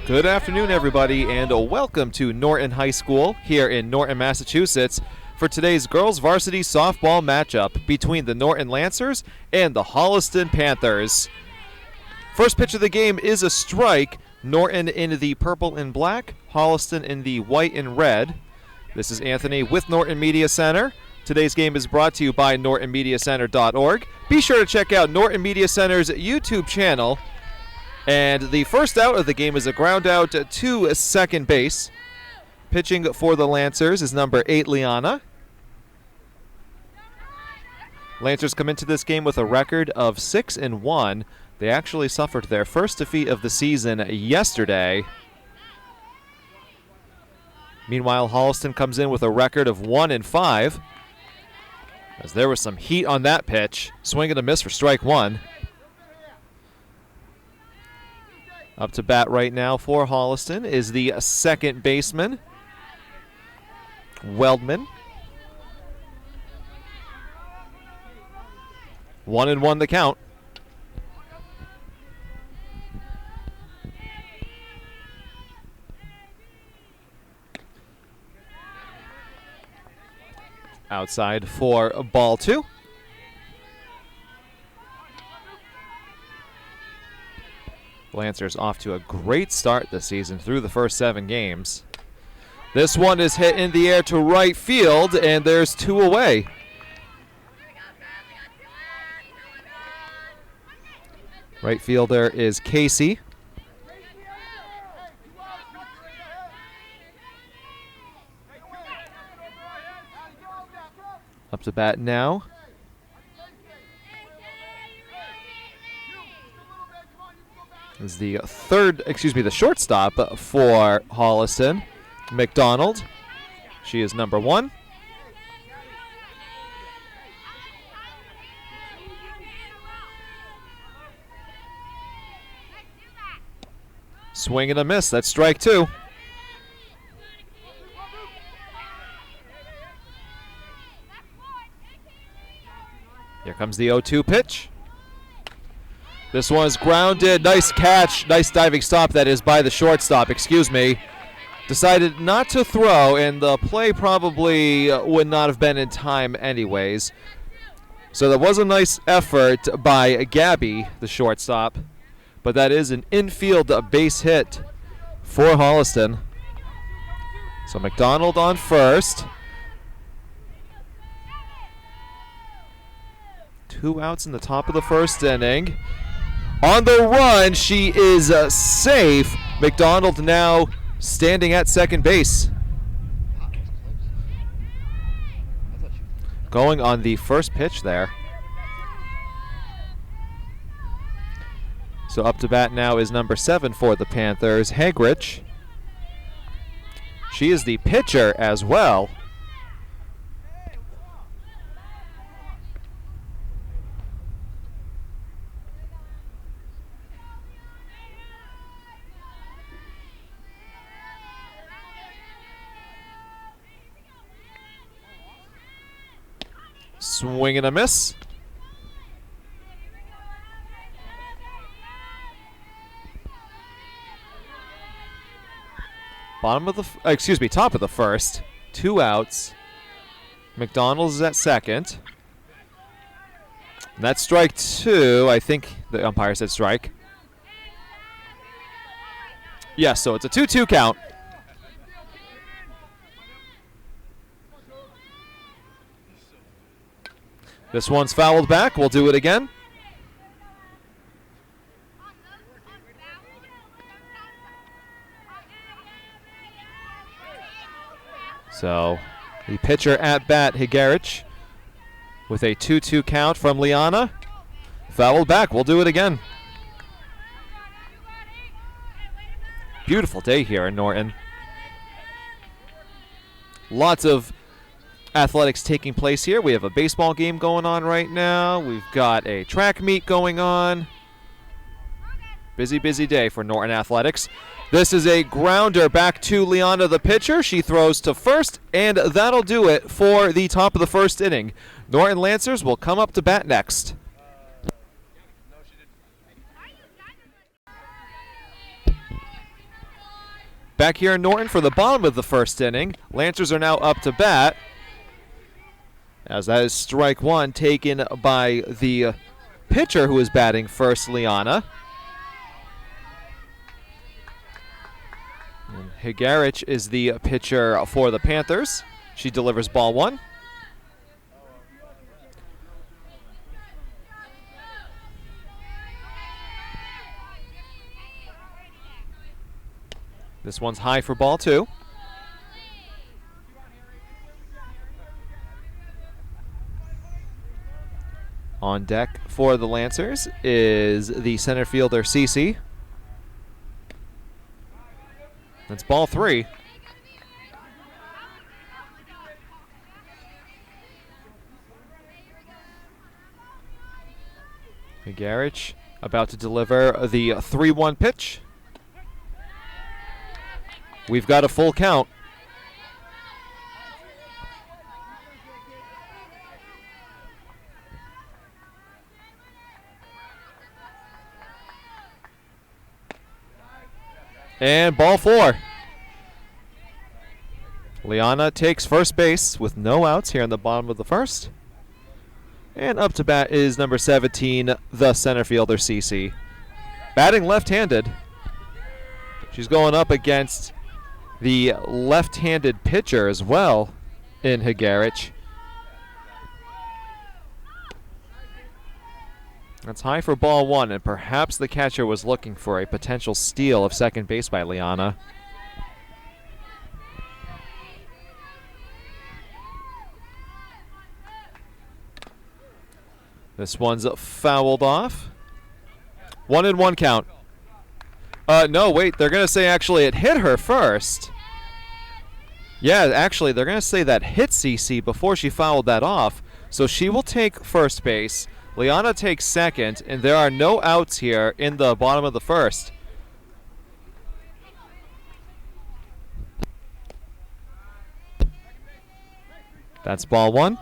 Good afternoon, everybody, and welcome to Norton High School here in Norton, Massachusetts for today's Girls Varsity Softball matchup between the Norton Lancers and the Holliston Panthers. First pitch of the game is a strike. Norton in the purple and black, Holliston in the white and red. This is Anthony with Norton Media Center. Today's game is brought to you by NortonMediaCenter.org. Be sure to check out Norton Media Center's YouTube channel. And the first out of the game is a ground out to second base. Pitching for the Lancers is number 8, Liana. Lancers come into this game with a record of 6-1. They actually suffered their first defeat of the season yesterday. Meanwhile, Holliston comes in with a record of 1-5. As there was some heat on that pitch. Swing and a miss for strike one. Up to bat right now for Holliston is the second baseman, Weldman. 1-1 the count. Outside for ball two. Lancers off to a great start this season through the first 7 games. This one is hit in the air to right field, and there's 2 away. Right fielder is Casey. Up to bat now. Is the the shortstop for Holliston, McDonald. She is number 1. Swing and a miss. That's strike 2. Here comes the 0-2 pitch. This one's grounded. Nice catch. Nice diving stop, that is, by the shortstop. Excuse me. Decided not to throw, and the play probably would not have been in time anyways. So that was a nice effort by Gabby, the shortstop. But that is an infield base hit for Holliston. So McDonald on first. 2 outs in the top of the first inning. On the run, she is safe. McDonald now standing at second base. Going on the first pitch there. So up to bat now is number 7 for the Panthers, Hagrich. She is the pitcher as well. Swing and a miss. Top of the first. 2 outs. McDonald is at second. And that's strike 2. I think the umpire said strike. Yes, so it's a 2-2 count. This one's fouled back. We'll do it again. So the pitcher at bat, Higarich, with a 2-2 count from Liana. Fouled back. We'll do it again. Beautiful day here in Norton. Lots of athletics taking place here. We have a baseball game going on right now. We've got a track meet going on. Busy, busy day for Norton Athletics. This is a grounder back to Liana, the pitcher. She throws to first, and that'll do it for the top of the first inning. Norton Lancers will come up to bat next. Back here in Norton for the bottom of the first inning. Lancers are now up to bat, as that is strike one taken by the pitcher who is batting first, Liana. And Higarich is the pitcher for the Panthers. She delivers ball one. This one's high for ball two. On deck for the Lancers is the center fielder, Cece. That's ball three. Higarich about to deliver the 3-1 pitch. We've got a full count. And ball four. Liana takes first base with no outs here in the bottom of the first. And up to bat is number 17, the center fielder, Cece. Batting left-handed. She's going up against the left-handed pitcher as well in Higarich. That's high for ball one, and perhaps the catcher was looking for a potential steal of second base by Liana. This one's fouled off. 1-1 count. No, wait, they're going to say actually it hit her first. Yeah, actually, they're going to say that hit Cece before she fouled that off. So she will take first base. Liana takes second, and there are no outs here in the bottom of the first. That's ball one.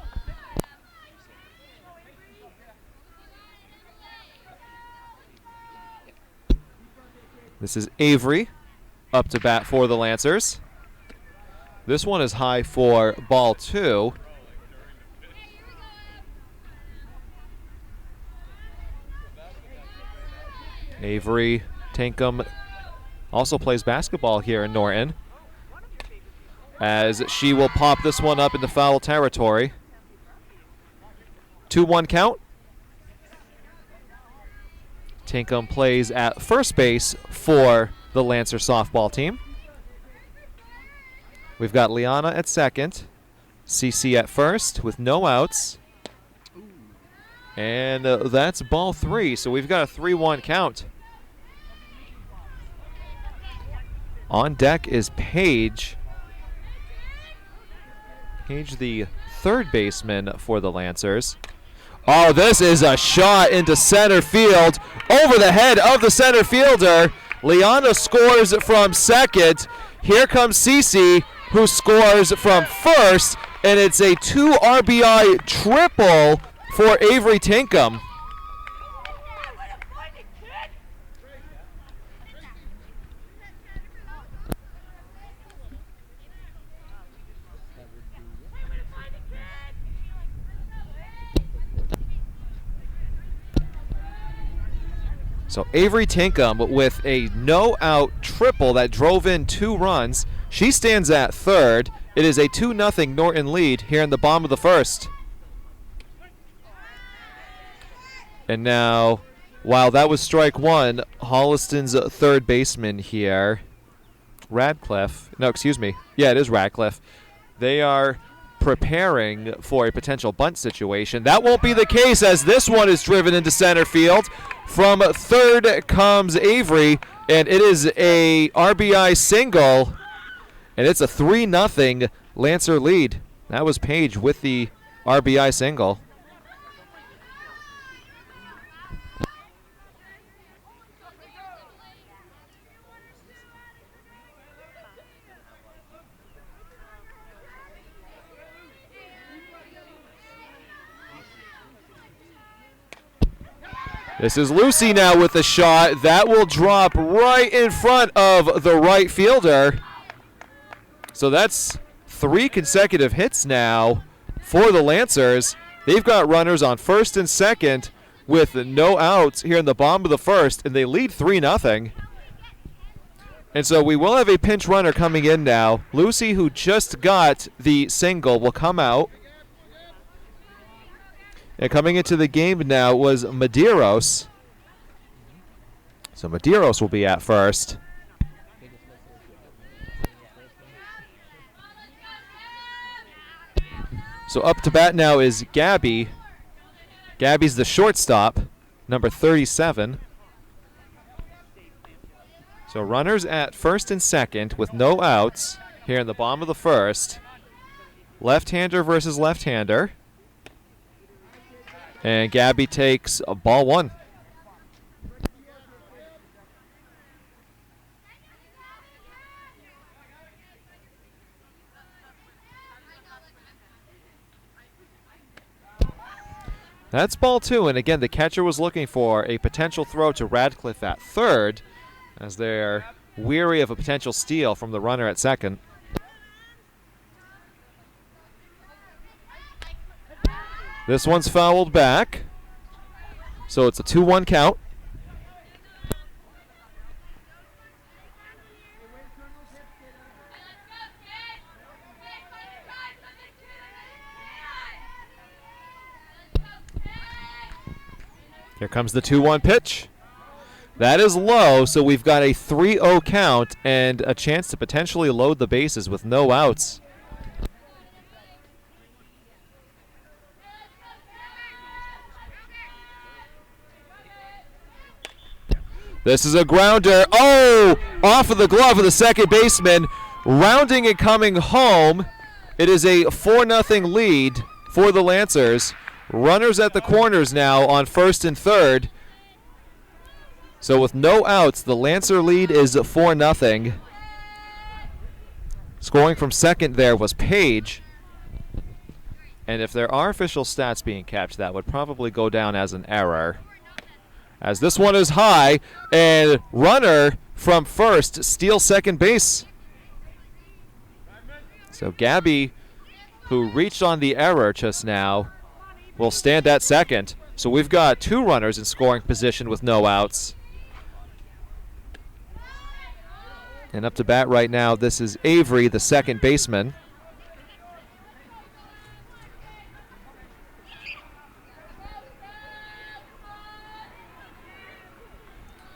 This is Avery up to bat for the Lancers. This one is high for ball two. Avery Tinkham also plays basketball here in Norton, as she will pop this one up into foul territory. 2-1 count. Tinkham plays at first base for the Lancer softball team. We've got Liana at second, Cece at first with no outs. And that's ball three, so we've got a 3-1 count. On deck is Paige. Paige, the third baseman for the Lancers. Oh, this is a shot into center field over the head of the center fielder. Liana scores from second. Here comes Cece, who scores from first, and it's a 2 RBI triple for Avery Tinkham. So Avery Tinkham with a no-out triple that drove in 2 runs. She stands at third. It is a 2-0 Norton lead here in the bottom of the first. And now, while that was strike one, Holliston's third baseman here, Radcliffe. No, excuse me. Yeah, it is Radcliffe. They are preparing for a potential bunt situation. That won't be the case, as this one is driven into center field. From third comes Avery, and it is a RBI single, and it's a 3-0 Lancer lead. That was Paige with the RBI single. This is Lucy now with the shot. That will drop right in front of the right fielder. So that's 3 consecutive hits now for the Lancers. They've got runners on first and second with no outs here in the bottom of the first, and they lead 3-0. And so we will have a pinch runner coming in now. Lucy, who just got the single, will come out. And coming into the game now was Medeiros. So Medeiros will be at first. So up to bat now is Gabby. Gabby's the shortstop, number 37. So runners at first and second with no outs here in the bottom of the first. Left-hander versus left-hander. And Gabby takes a ball 1. That's ball 2, and again, the catcher was looking for a potential throw to Radcliffe at third, as they're weary of a potential steal from the runner at second. This one's fouled back, so it's a 2-1 count. Here comes the 2-1 pitch. That is low, so we've got a 3-0 count and a chance to potentially load the bases with no outs. This is a grounder. Oh! Off of the glove of the second baseman. Rounding and coming home. It is a 4-0 lead for the Lancers. Runners at the corners now on first and third. So with no outs, the Lancer lead is 4-0. Scoring from second there was Page. And if there are official stats being kept, that would probably go down as an error. As this one is high, and runner from first steals second base. So Gabby, who reached on the error just now, will stand at second. So we've got 2 runners in scoring position with no outs. And up to bat right now, this is Avery, the second baseman.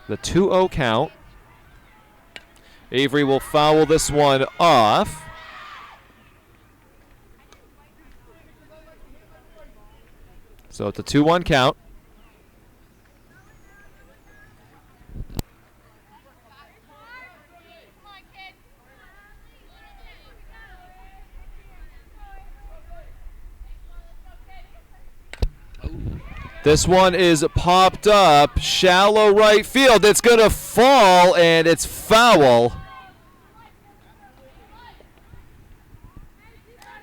The 2-0 count. Avery will foul this one off. So it's a 2-1 count. This one is popped up, shallow right field. It's going to fall, and it's foul.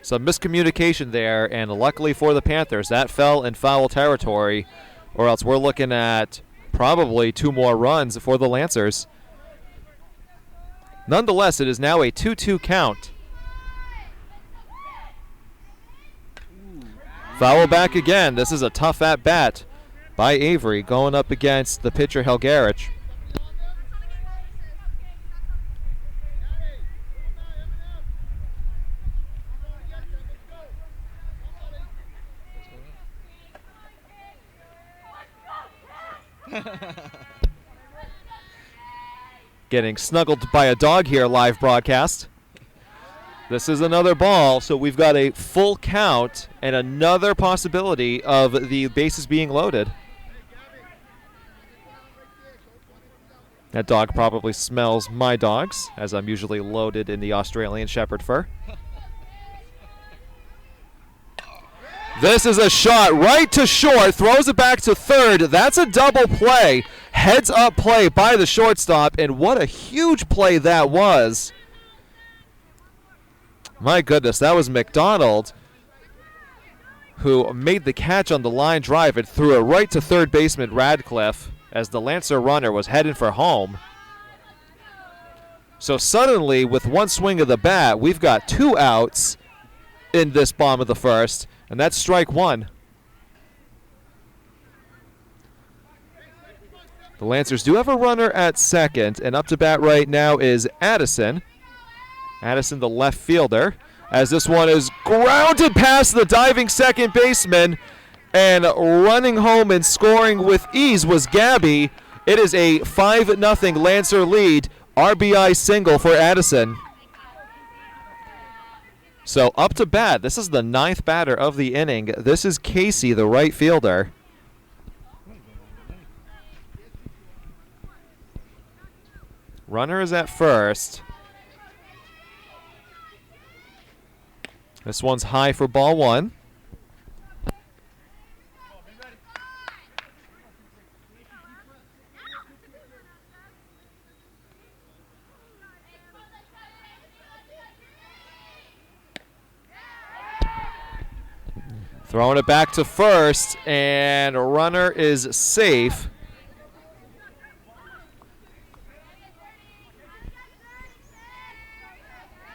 Some miscommunication there, and luckily for the Panthers, that fell in foul territory, or else we're looking at probably 2 more runs for the Lancers. Nonetheless, it is now a 2-2 count. Foul back again. This is a tough at-bat by Avery going up against the pitcher Helgarich. Getting snuggled by a dog here, live broadcast. This is another ball, so we've got a full count and another possibility of the bases being loaded. That dog probably smells my dogs, as I'm usually loaded in the Australian Shepherd fur. This is a shot right to short, throws it back to third. That's a double play. Heads up play by the shortstop, and what a huge play that was. My goodness, that was McDonald who made the catch on the line drive and threw it right to third baseman Radcliffe as the Lancer runner was heading for home. So suddenly, with one swing of the bat, we've got 2 outs in this bottom of the first, and that's strike 1. The Lancers do have a runner at second, and up to bat right now is Addison. Addison, the left fielder, as this one is grounded past the diving second baseman, and running home and scoring with ease was Gabby. It is a 5-0 Lancer lead. RBI single for Addison. So up to bat, this is the 9th batter of the inning. This is Casey, the right fielder. Runner is at first. This one's high for ball 1. Throwing it back to first, and a runner is safe.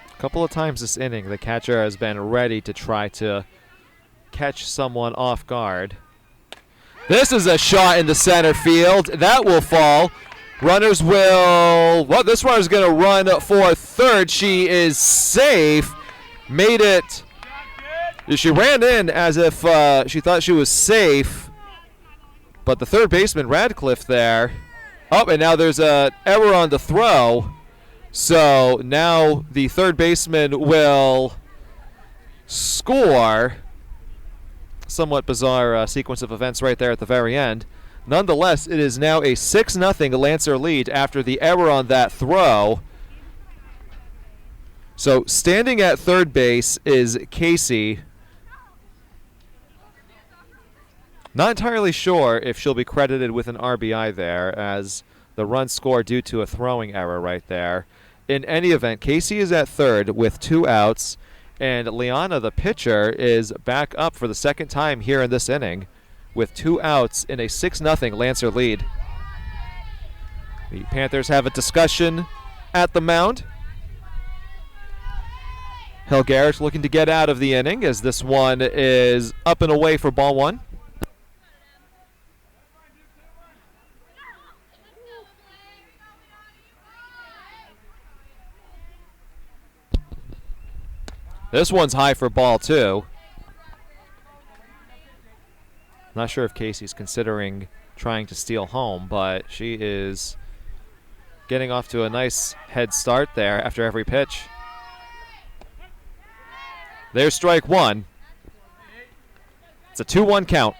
A couple of times this inning, the catcher has been ready to try to catch someone off guard. This is a shot into center field. That will fall. Runners will, well, this runner's going to run for third. She is safe. Made it. She ran in as if she thought she was safe, but the third baseman, Radcliffe, there. Oh, and now there's an error on the throw. So now the third baseman will score. Somewhat bizarre sequence of events right there at the very end. Nonetheless, it is now a 6-0 Lancer lead after the error on that throw. So standing at third base is Casey. Not entirely sure if she'll be credited with an RBI there, as the run scored due to a throwing error right there. In any event, Casey is at third with 2 outs, and Liana, the pitcher, is back up for the second time here in this inning with 2 outs in a 6-0 Lancer lead. The Panthers have a discussion at the mound. Helgarich looking to get out of the inning as this one is up and away for ball 1. This one's high for ball 2. Not sure if Casey's considering trying to steal home, but she is getting off to a nice head start there after every pitch. There's strike 1. It's a 2-1 count.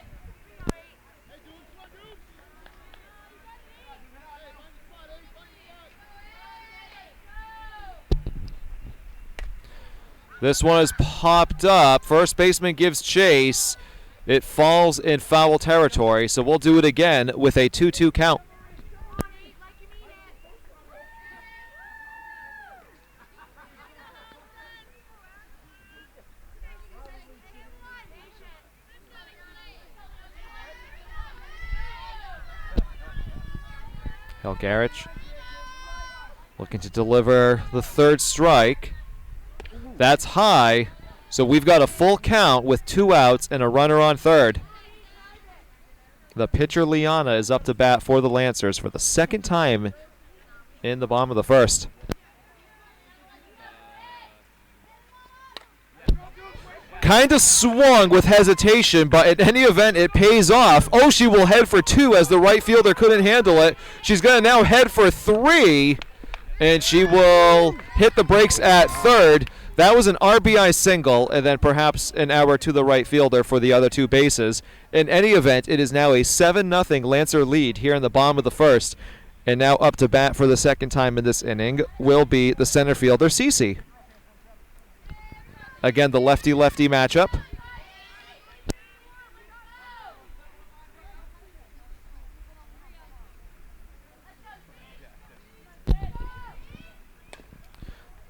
This one is popped up. First baseman gives chase. It falls in foul territory, so we'll do it again with a 2-2 count. Helgarich looking to deliver the third strike. That's high, so we've got a full count with 2 outs and a runner on third. The pitcher, Liana, is up to bat for the Lancers for the second time in the bottom of the first. Kind of swung with hesitation, but in any event, it pays off. Oh, she will head for 2 as the right fielder couldn't handle it. She's going to now head for 3, and she will hit the brakes at third. That was an RBI single, and then perhaps an error to the right fielder for the other 2 bases. In any event, it is now a 7-0 Lancer lead here in the bottom of the first. And now up to bat for the second time in this inning will be the center fielder, Cece. Again, the lefty-lefty matchup.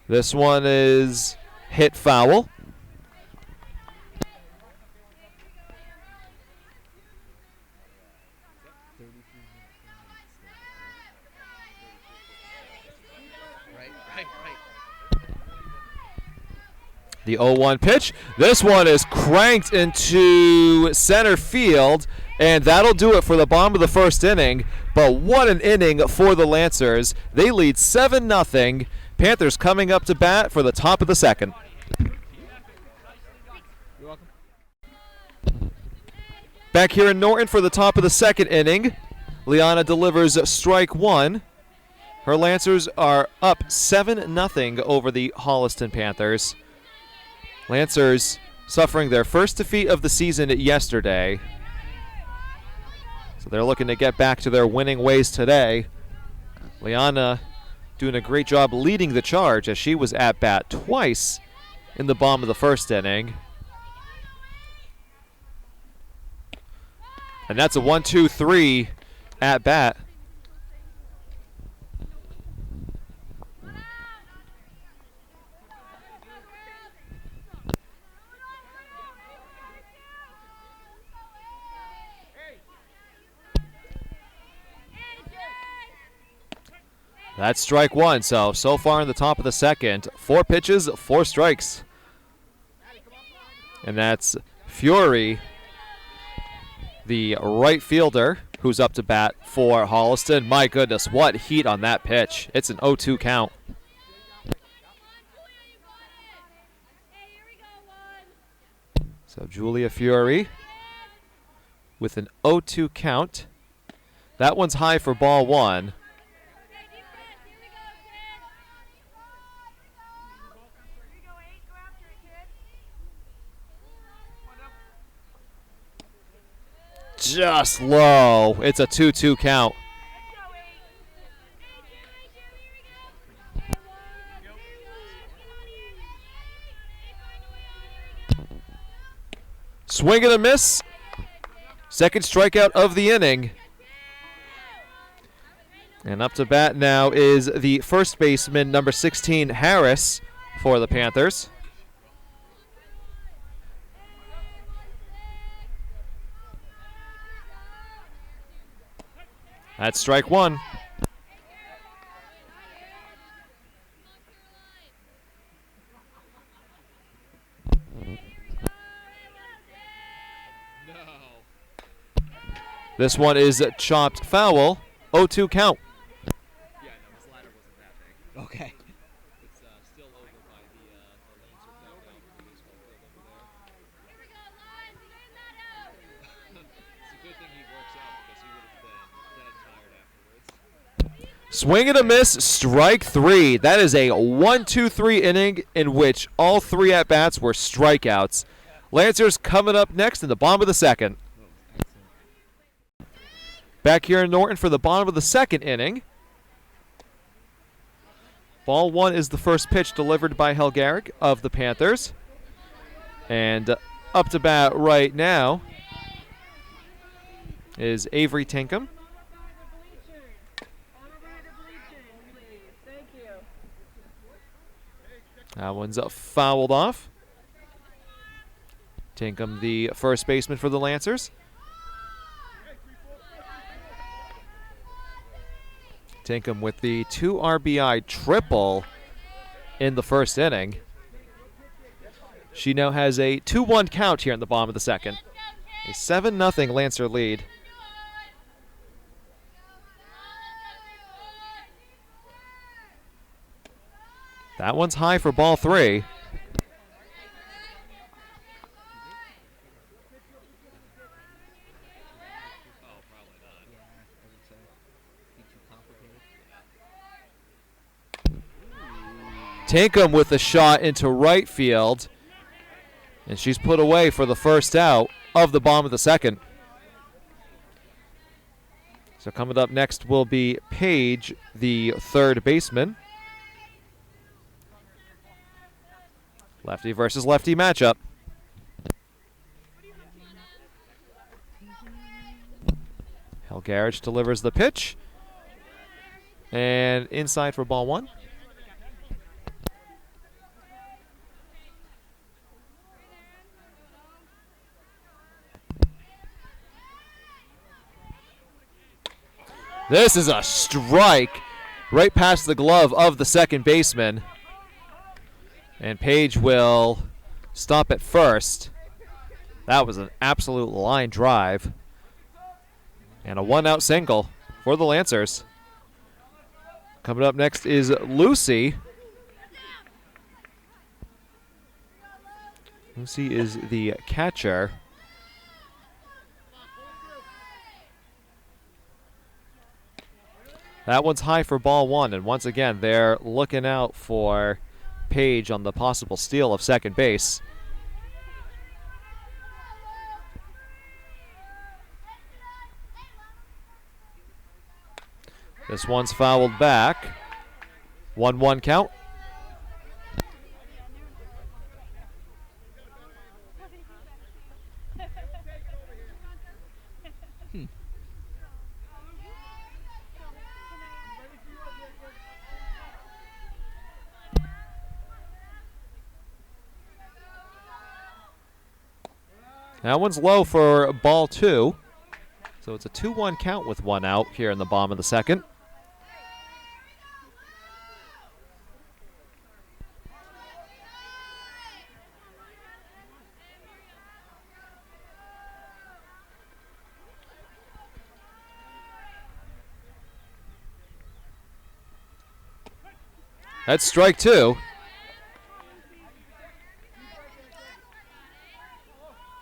This one is hit foul. The 0-1 pitch. This one is cranked into center field, and that'll do it for the bottom of the first inning. But what an inning for the Lancers. They lead 7-0. Panthers coming up to bat for the top of the second. Back here in Norton for the top of the second inning. Liana delivers strike one. Her Lancers are up 7-0 over the Holliston Panthers. Lancers suffering their first defeat of the season yesterday. So they're looking to get back to their winning ways today. Liana doing a great job leading the charge as she was at bat twice in the bottom of the first inning. And that's a 1-2-3 at bat. That's strike one. So far in the top of the second, 4 pitches, 4 strikes. And that's Fury, the right fielder, who's up to bat for Holliston. My goodness, what heat on that pitch. It's an 0-2 count. So Julia Fury with an 0-2 count. That one's high for ball one. Just low. It's a 2-2 count. Swing and a miss. Second strikeout of the inning. And up to bat now is the first baseman, number 16, Harris, for the Panthers. That's strike one. This one is chopped foul. 0-2 count. Yeah, no, his ladder wasn't that big. Okay. It's still over by the Lancer dugout for the baseball field over there. It's a good thing he works out because he would have been dead tired afterwards. Swing and a miss, strike three. That is a 1-2-3 inning in which all 3 at-bats were strikeouts. Lancers coming up next in the bottom of the second. Back here in Norton for the bottom of the second inning. Ball one is the first pitch delivered by Helgaric of the Panthers. And up to bat right now is Avery Tinkham. That one's fouled off. Tinkham, the first baseman for the Lancers. Tinkham with the 2 RBI triple in the first inning. She now has a 2-1 count here in the bottom of the second. A 7-0 Lancer lead. That one's high for ball 3. Tinkham with a shot into right field. And she's put away for the first out of the bottom of the second. So coming up next will be Paige, the third baseman. Lefty versus lefty matchup. Helgarich delivers the pitch. And inside for ball one. This is a strike. right past the glove of the second baseman. And Page will stop at first. That was an absolute line drive. And a one-out single for the Lancers. Coming up next is Lucy. Lucy is the catcher. That one's high for ball one, and once again, they're looking out for Page on the possible steal of second base. This one's fouled back. 1-1 count. That one's low for ball two. So it's a 2-1 count with one out here in the bottom of the second. That's strike two.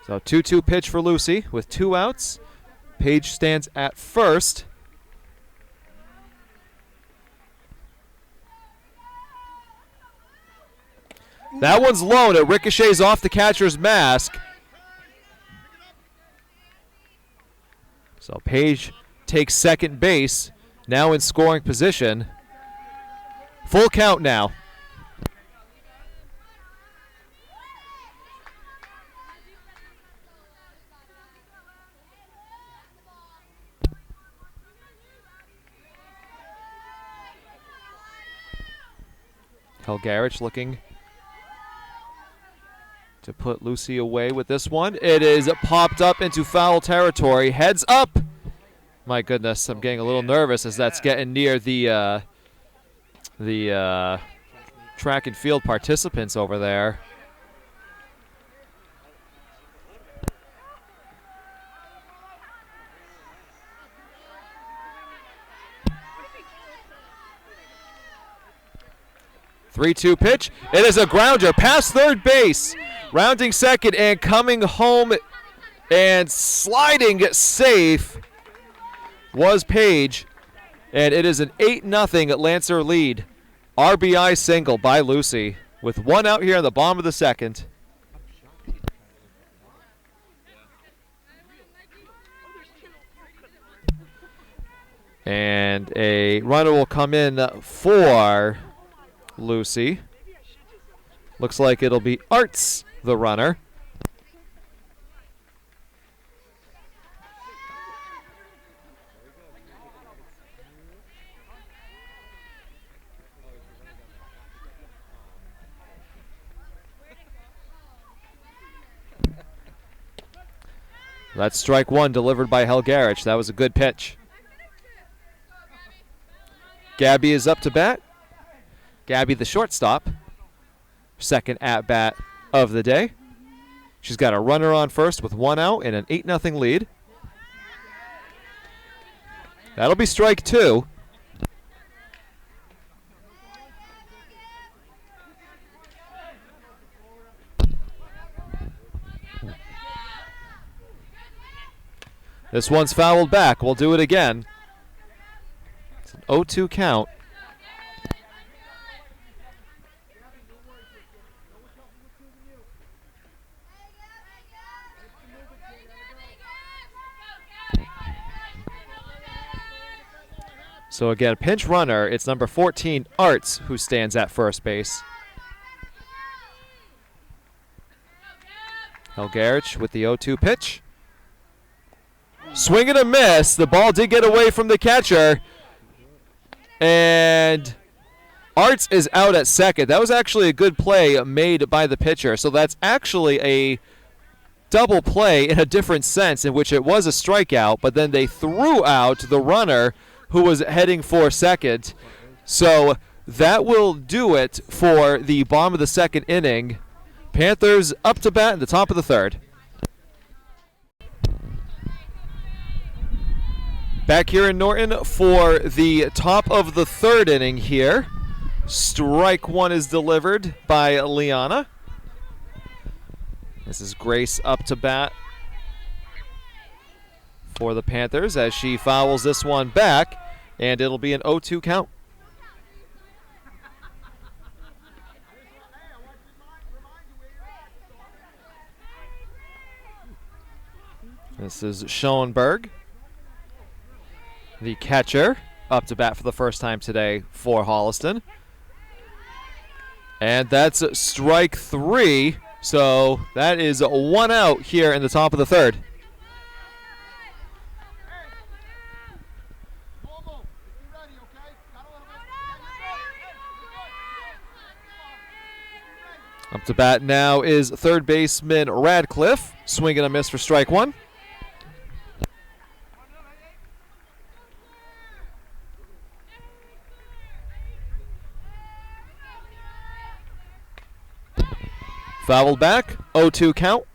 So 2-2 pitch for Lucy with two outs. Page stands at first. That one's low and it ricochets off the catcher's mask. So Page takes second base, now in scoring position. Full count now. Helgarich looking to put Lucy away with this one. It is popped up into foul territory. Heads up. My goodness, I'm getting a little nervous as that's getting near the track and field participants over there. Three-two pitch. It is a grounder past third base. Rounding second and coming home and sliding safe was Page. And it is an 8-0 Lancer lead. RBI single by Lucy with one out here in the bottom of the second. And a runner will come in for Lucy. Looks like it'll be Arts, the runner. That's strike one delivered by Helgarich. That was a good pitch. Gabby is up to bat. Gabby, the shortstop, second at-bat of the day. She's got a runner on first with one out and an 8-0 lead. That'll be strike two. This one's fouled back. We'll do it again. It's an 0-2 count. So again, pinch runner, it's number 14, Arts, who stands at first base. Helgarich with the 0-2 pitch. Swing and a miss. The ball did get away from the catcher. And Arts is out at second. That was actually a good play made by the pitcher. So that's actually a double play in a different sense, in which it was a strikeout, but then they threw out the runner who was heading for second. So that will do it for the bottom of the second inning. Panthers up to bat in the top of the third. Back here in Norton for the top of the third inning here. Strike one is delivered by Liana. This is Grace up to bat for the Panthers as she fouls this one back, and it'll be an 0-2 count. This is Schoenberg, the catcher, up to bat for the first time today for Holliston. And that's strike three, so that is one out here in the top of the third. Up to bat now is third baseman Radcliffe, swing and a miss for strike one. Fouled back, 0-2 count.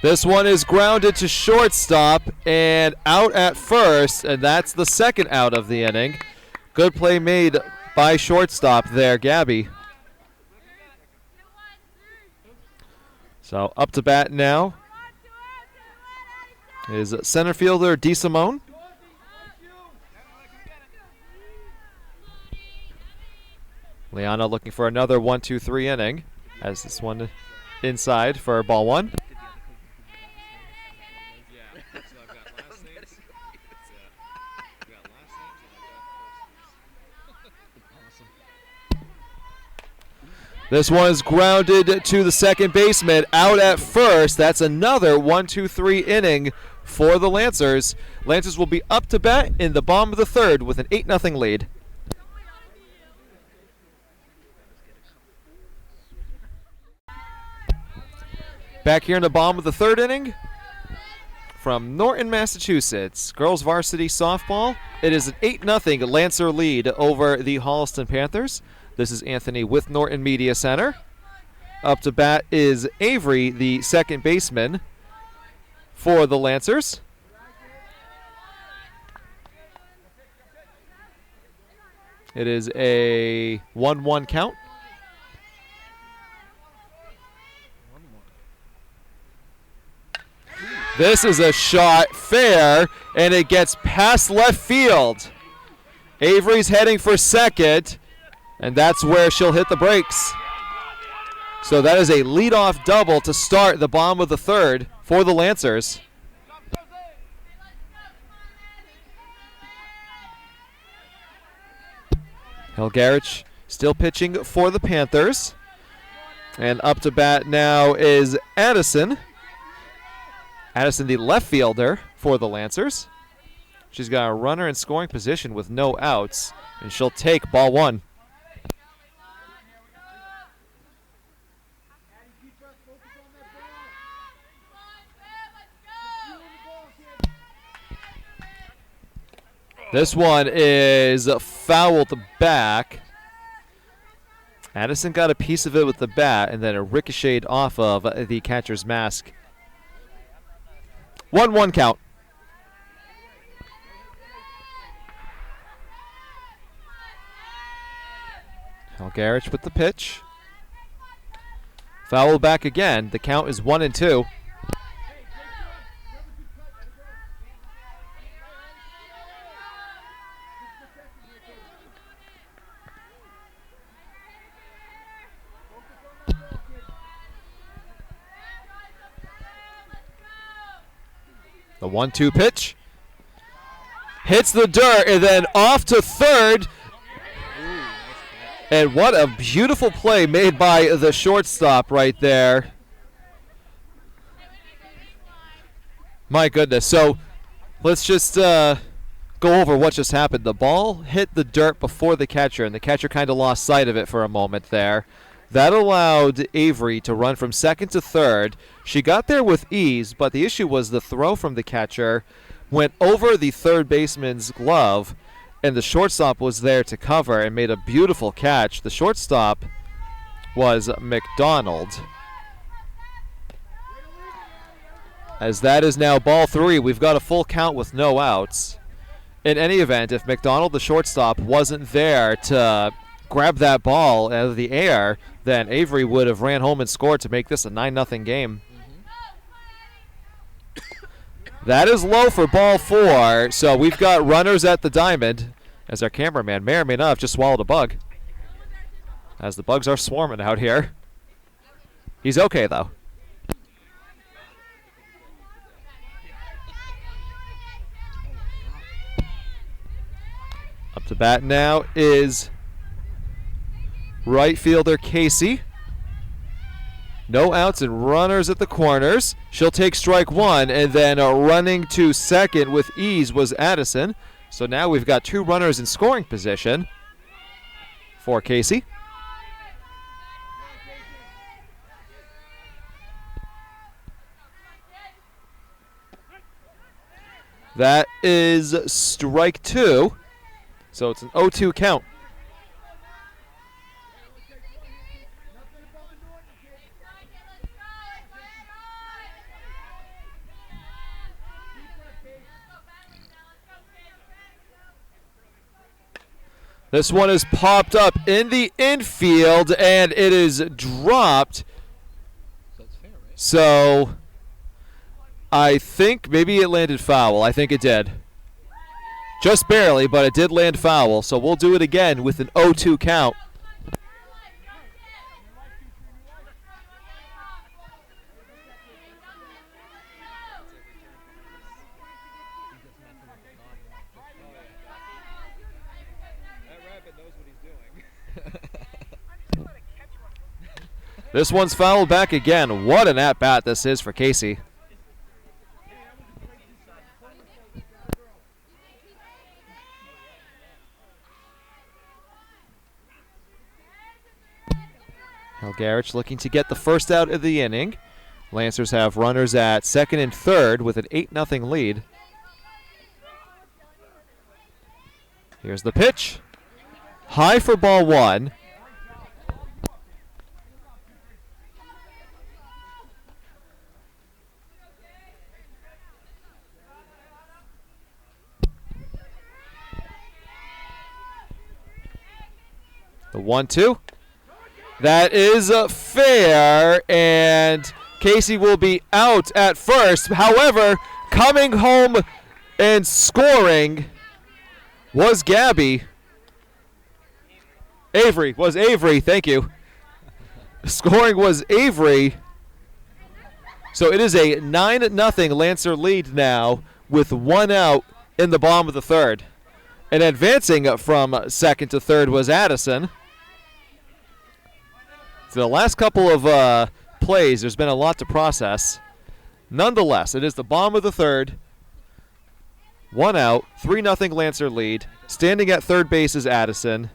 This one is grounded to shortstop and out at first, and that's the second out of the inning. Good play made by shortstop there, Gabby. So up to bat now is center fielder DeSimone. Liana looking for another 1-2-3 inning as this one inside for ball one. This one is grounded to the second baseman, out at first. That's another 1-2-3 inning for the Lancers. Lancers will be up to bat in the bottom of the third with an 8-0 lead. Back here in the bottom of the third inning from Norton, Massachusetts, Girls Varsity Softball. It is an 8-0 Lancer lead over the Holliston Panthers. This is Anthony with Norton Media Center. Up to bat is Avery, the second baseman for the Lancers. It is a 1-1 count. This is a shot fair, and it gets past left field. Avery's heading for second. And that's where she'll hit the brakes. So that is a leadoff double to start the bottom of the third for the Lancers. Helgarich still pitching for the Panthers. And up to bat now is Addison. Addison, the left fielder for the Lancers. She's got a runner in scoring position with no outs, and she'll take ball one. This one is fouled back. Addison got a piece of it with the bat, and then it ricocheted off of the catcher's mask. 1-1 count. Helgarich with the pitch. Foul back again. The count is 1-2. The 1-2 pitch. Hits the dirt and then off to third. And what a beautiful play made by the shortstop right there. My goodness. So let's just go over what just happened. The ball hit the dirt before the catcher, and the catcher kind of lost sight of it for a moment there. That allowed Avery to run from second to third. She got there with ease, but the issue was the throw from the catcher went over the third baseman's glove, and the shortstop was there to cover and made a beautiful catch. The shortstop was McDonald. As that is now ball 3, we've got a full count with no outs. In any event, if McDonald, the shortstop, wasn't there to grab that ball out of the air, then Avery would have ran home and scored to make this a 9-0 game. That is low for ball 4, so we've got runners at the diamond, as our cameraman may or may not have just swallowed a bug, as the bugs are swarming out here. He's okay, though. Up to bat now is right fielder Casey. No outs and runners at the corners. She'll take strike 1, and then running to second with ease was Addison. So now we've got 2 runners in scoring position for Casey. That is strike 2. So it's an 0-2 count. This one is popped up in the infield, and it is dropped. That's fair, right? So I think maybe it landed foul. I think it did. Just barely, but it did land foul. So we'll do it again with an 0-2 count. This one's fouled back again. What an at-bat this is for Casey. Helgarich looking to get the first out of the inning. Lancers have runners at second and third with an 8-0 lead. Here's the pitch. High for ball 1. The 1-2. That is fair, and Casey will be out at first. However, coming home and scoring was Gabby. Avery, thank you. Scoring was Avery. So it is a 9-0 Lancer lead now with 1 out in the bottom of the third. And advancing from second to third was Addison. So the last couple of plays, there's been a lot to process. Nonetheless, it is the bottom of the third. 1 out, 3-0 Lancer lead. Standing at third base is Addison.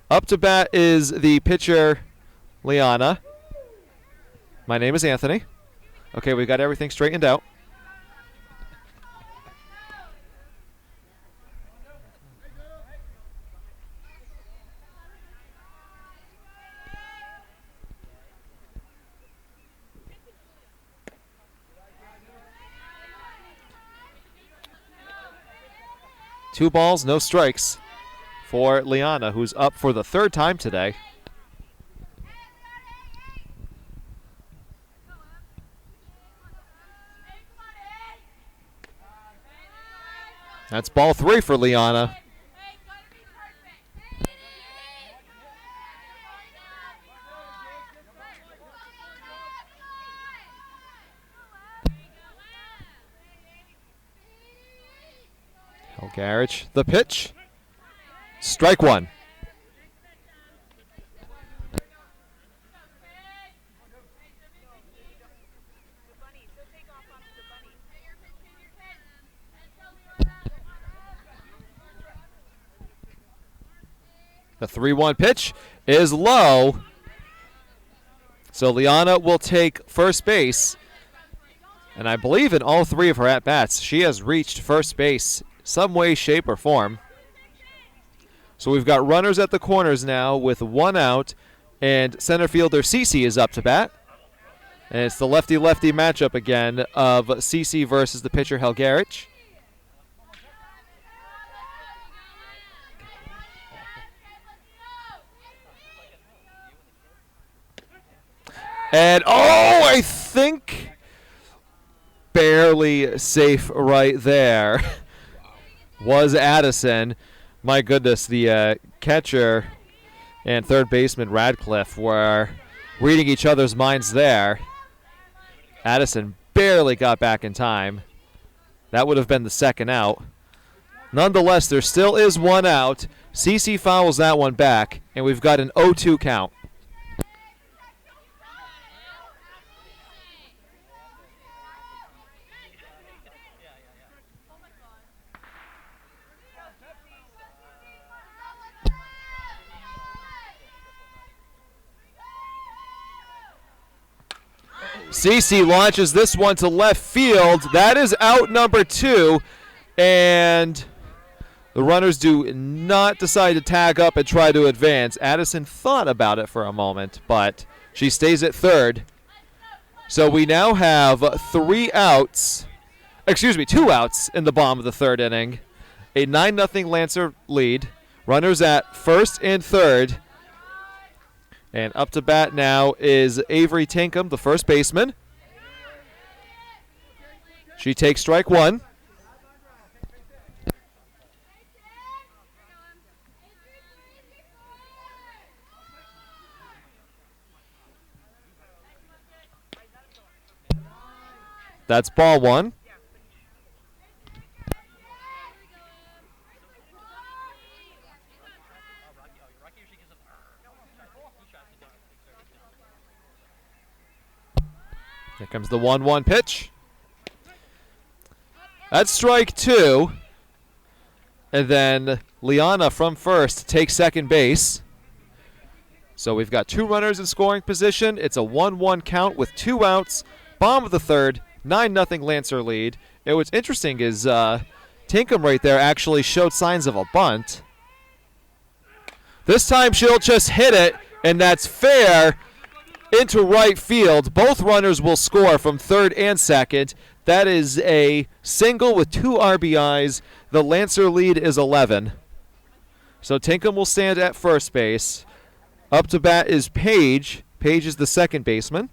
Up to bat is the pitcher, Liana. My name is Anthony. Okay, we got everything straightened out. Two balls, no strikes for Liana, who's up for the third time today. That's ball 3 for Liana. Helgarich, the pitch. Strike 1. The 3-1 pitch is low. So Liana will take first base. And I believe in all 3 of her at-bats, she has reached first base some way, shape, or form. So we've got runners at the corners now with 1 out, and center fielder Cece is up to bat. And it's the lefty-lefty matchup again of Cece versus the pitcher Helgarich. And, I think barely safe right there was Addison. My goodness, the catcher and third baseman Radcliffe were reading each other's minds there. Addison barely got back in time. That would have been the second out. Nonetheless, there still is 1 out. CC fouls that one back, and we've got an 0-2 count. Cece launches this one to left field. That is out number 2. And the runners do not decide to tag up and try to advance. Addison thought about it for a moment, but she stays at third. So we now have 2 outs in the bottom of the 3rd inning. A 9-0 Lancer lead. Runners at first and third. And up to bat now is Avery Tinkham, the first baseman. She takes strike 1. That's ball 1. Here comes the 1-1 pitch. That's strike 2. And then Liana from first takes second base. So we've got 2 runners in scoring position. It's a 1-1 count with 2 outs. Bottom of the 3rd, 9-0 Lancer lead. And what's interesting is Tinkham right there actually showed signs of a bunt. This time she'll just hit it, and that's fair into right field. Both runners will score from third and second. That is a single with 2 RBIs. The Lancer lead is 11. So Tinkham will stand at first base. Up to bat is Page. Page is the second baseman.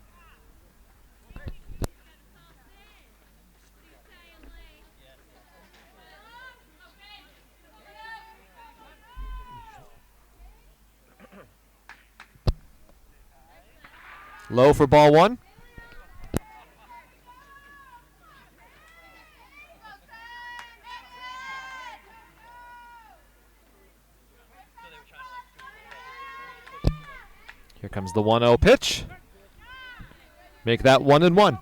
Low for ball 1. Here comes the 1-0 pitch. Make that 1-1.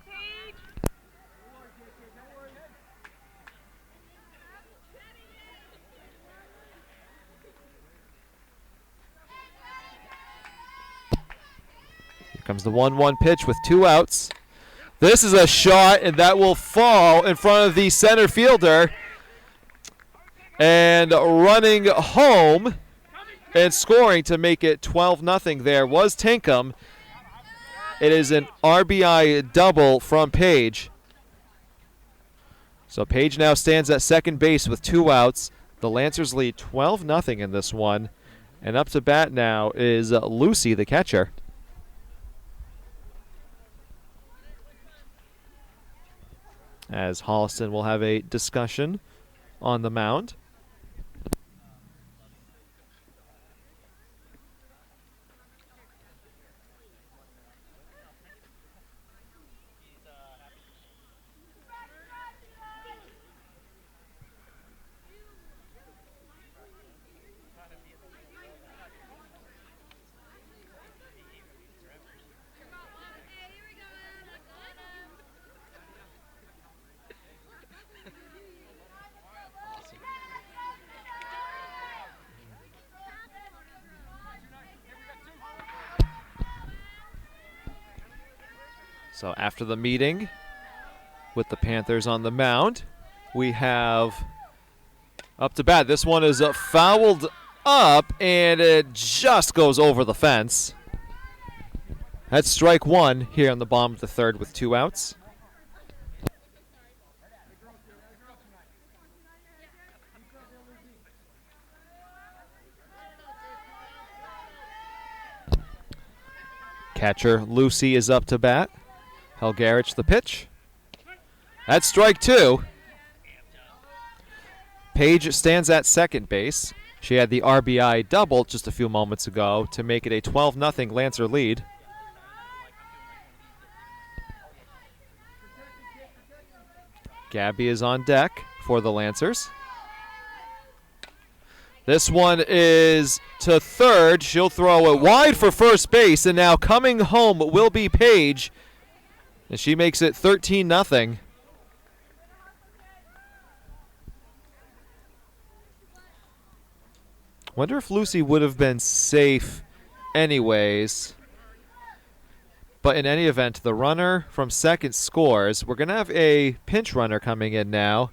Comes the 1-1 pitch with 2 outs. This is a shot, and that will fall in front of the center fielder. And running home and scoring to make it 12-0 there was Tinkham. It is an RBI double from Page. So Page now stands at second base with 2 outs. The Lancers lead 12-0 in this one. And up to bat now is Lucy, the catcher. As Holliston will have a discussion on the mound. So after the meeting with the Panthers on the mound, we have up to bat. This one is fouled up, and it just goes over the fence. That's strike one here on the bottom of the third with 2 outs. Catcher Lucy is up to bat. Helgarich the pitch. That's strike 2. Paige stands at second base. She had the RBI double just a few moments ago to make it a 12-0 Lancer lead. Gabby is on deck for the Lancers. This one is to third. She'll throw it wide for first base, and now coming home will be Paige, and she makes it 13-0. Wonder if Lucy would have been safe anyways. But in any event, the runner from second scores. We're going to have a pinch runner coming in now.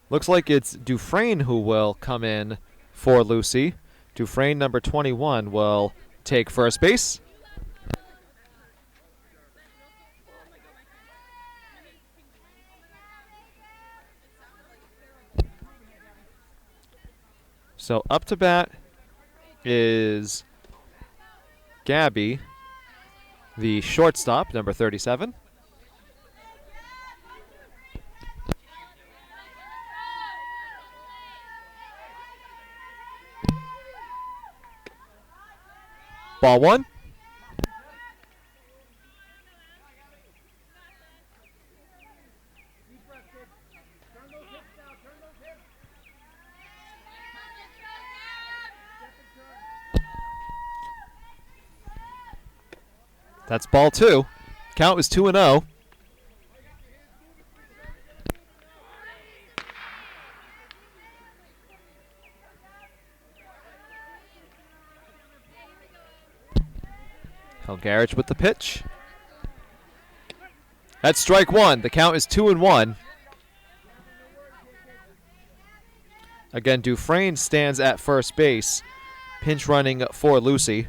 Looks like it's Dufresne who will come in for Lucy. Dufresne, number 21, will take first base. So up to bat is Gabby, the shortstop, number 37. Ball one. That's ball 2. Count is 2-0. Helgarich with the pitch. That's strike 1. The count is 2-1. Again, Dufresne stands at first base, pinch running for Lucy.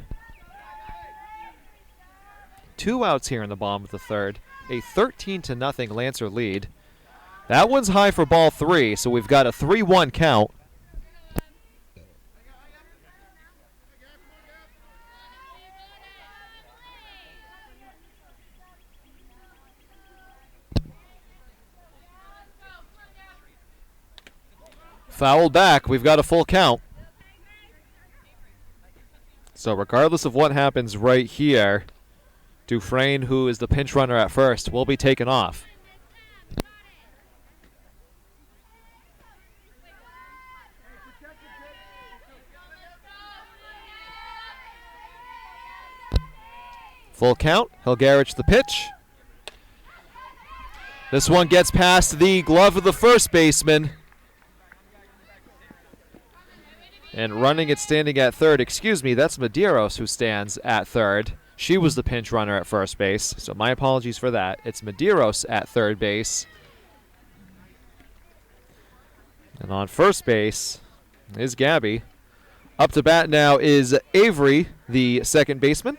2 outs here in the bottom of the third. A 13-0 Lancer lead. That one's high for ball 3, so we've got a 3-1 count. Fouled back. We've got a full count. So regardless of what happens right here, Dufresne, who is the pinch runner at first, will be taken off. Full count. Helgarich the pitch. This one gets past the glove of the first baseman. And running it standing at third, excuse me, that's Medeiros who stands at third. She was the pinch runner at first base, so my apologies for that. It's Medeiros at third base. And on first base is Gabby. Up to bat now is Avery, the second baseman.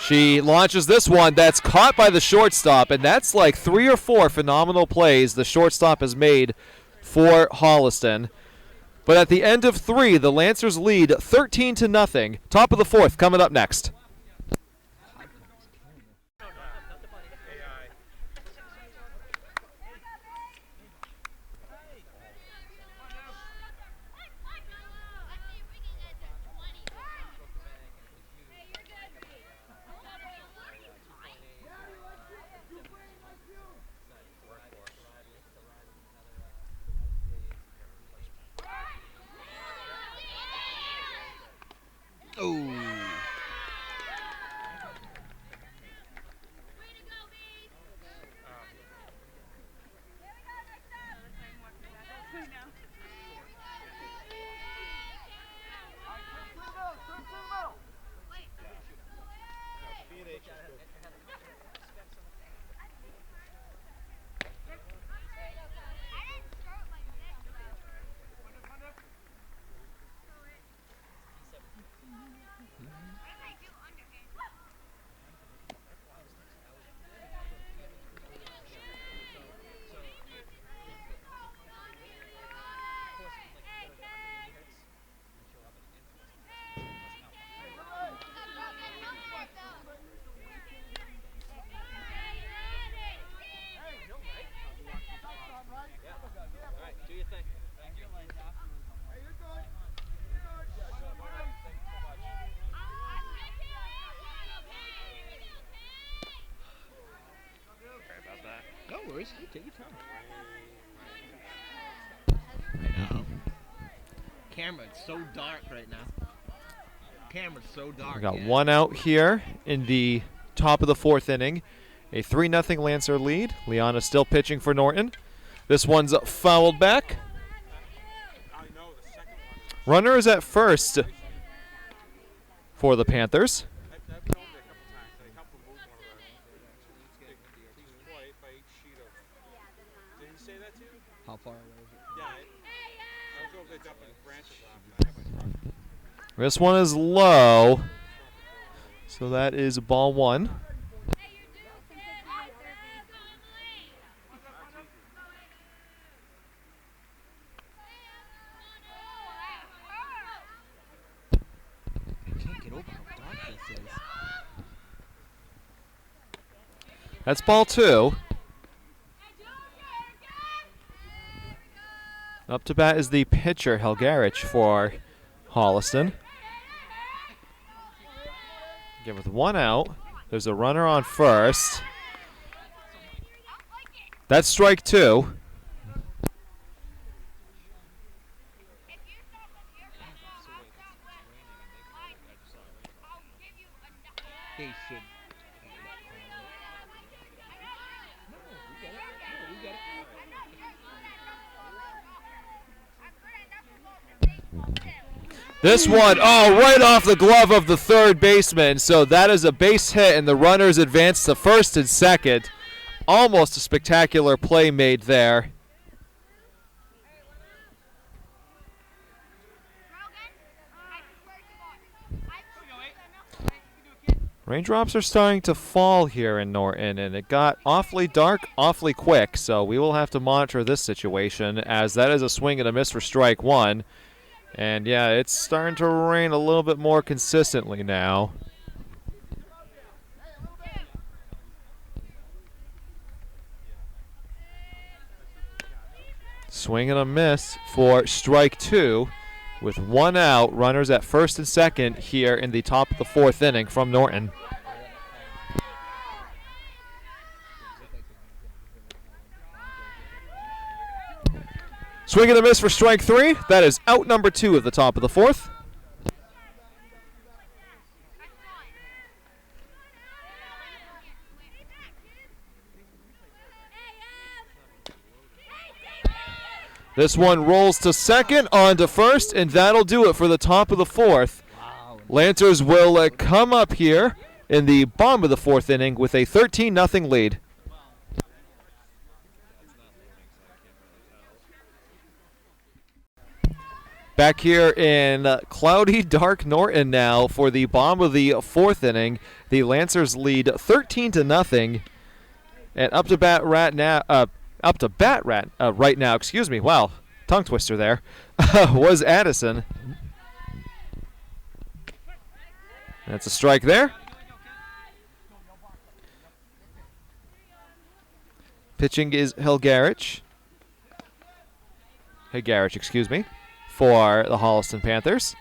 She launches this one. That's caught by the shortstop, and that's like 3 or 4 phenomenal plays the shortstop has made for Holliston. But at the end of 3, the Lancers lead 13-0. Top of the 4th coming up next. boys. Take your time. I know. Camera, it's so dark right now. Camera's so dark. We got one out here in the top of the fourth inning. A 3-0 Lancer lead. Liana still pitching for Norton. This one's fouled back. Runner is at first for the Panthers. How far away is it? This one is low. So that is ball one. That's ball two. Up to bat is the pitcher, Helgarich, for Holliston. Again, with one out, there's a runner on first. That's strike two. They should. This one, right off the glove of the third baseman. So that is a base hit, and the runners advance to first and second. Almost a spectacular play made there. Raindrops are starting to fall here in Norton, and it got awfully dark awfully quick, so we will have to monitor this situation, as that is a swing and a miss for strike one. And yeah, it's starting to rain a little bit more consistently now. Swing and a miss for strike two. With one out, runners at first and second here in the top of the fourth inning from Norton. Swing and a miss for strike three. That is out number two of the top of the fourth. This one rolls to second, on to first, and that'll do it for the top of the fourth. Wow. Lancers will come up here in the bottom of the fourth inning with a 13-0 lead. Back here in cloudy, dark Norton now for the bottom of the fourth inning. The Lancers lead 13-0, and up to bat right now. Right now, excuse me. Wow, tongue twister there. Was Addison. That's a strike there. Pitching is Helgarich, excuse me, for the Holliston Panthers.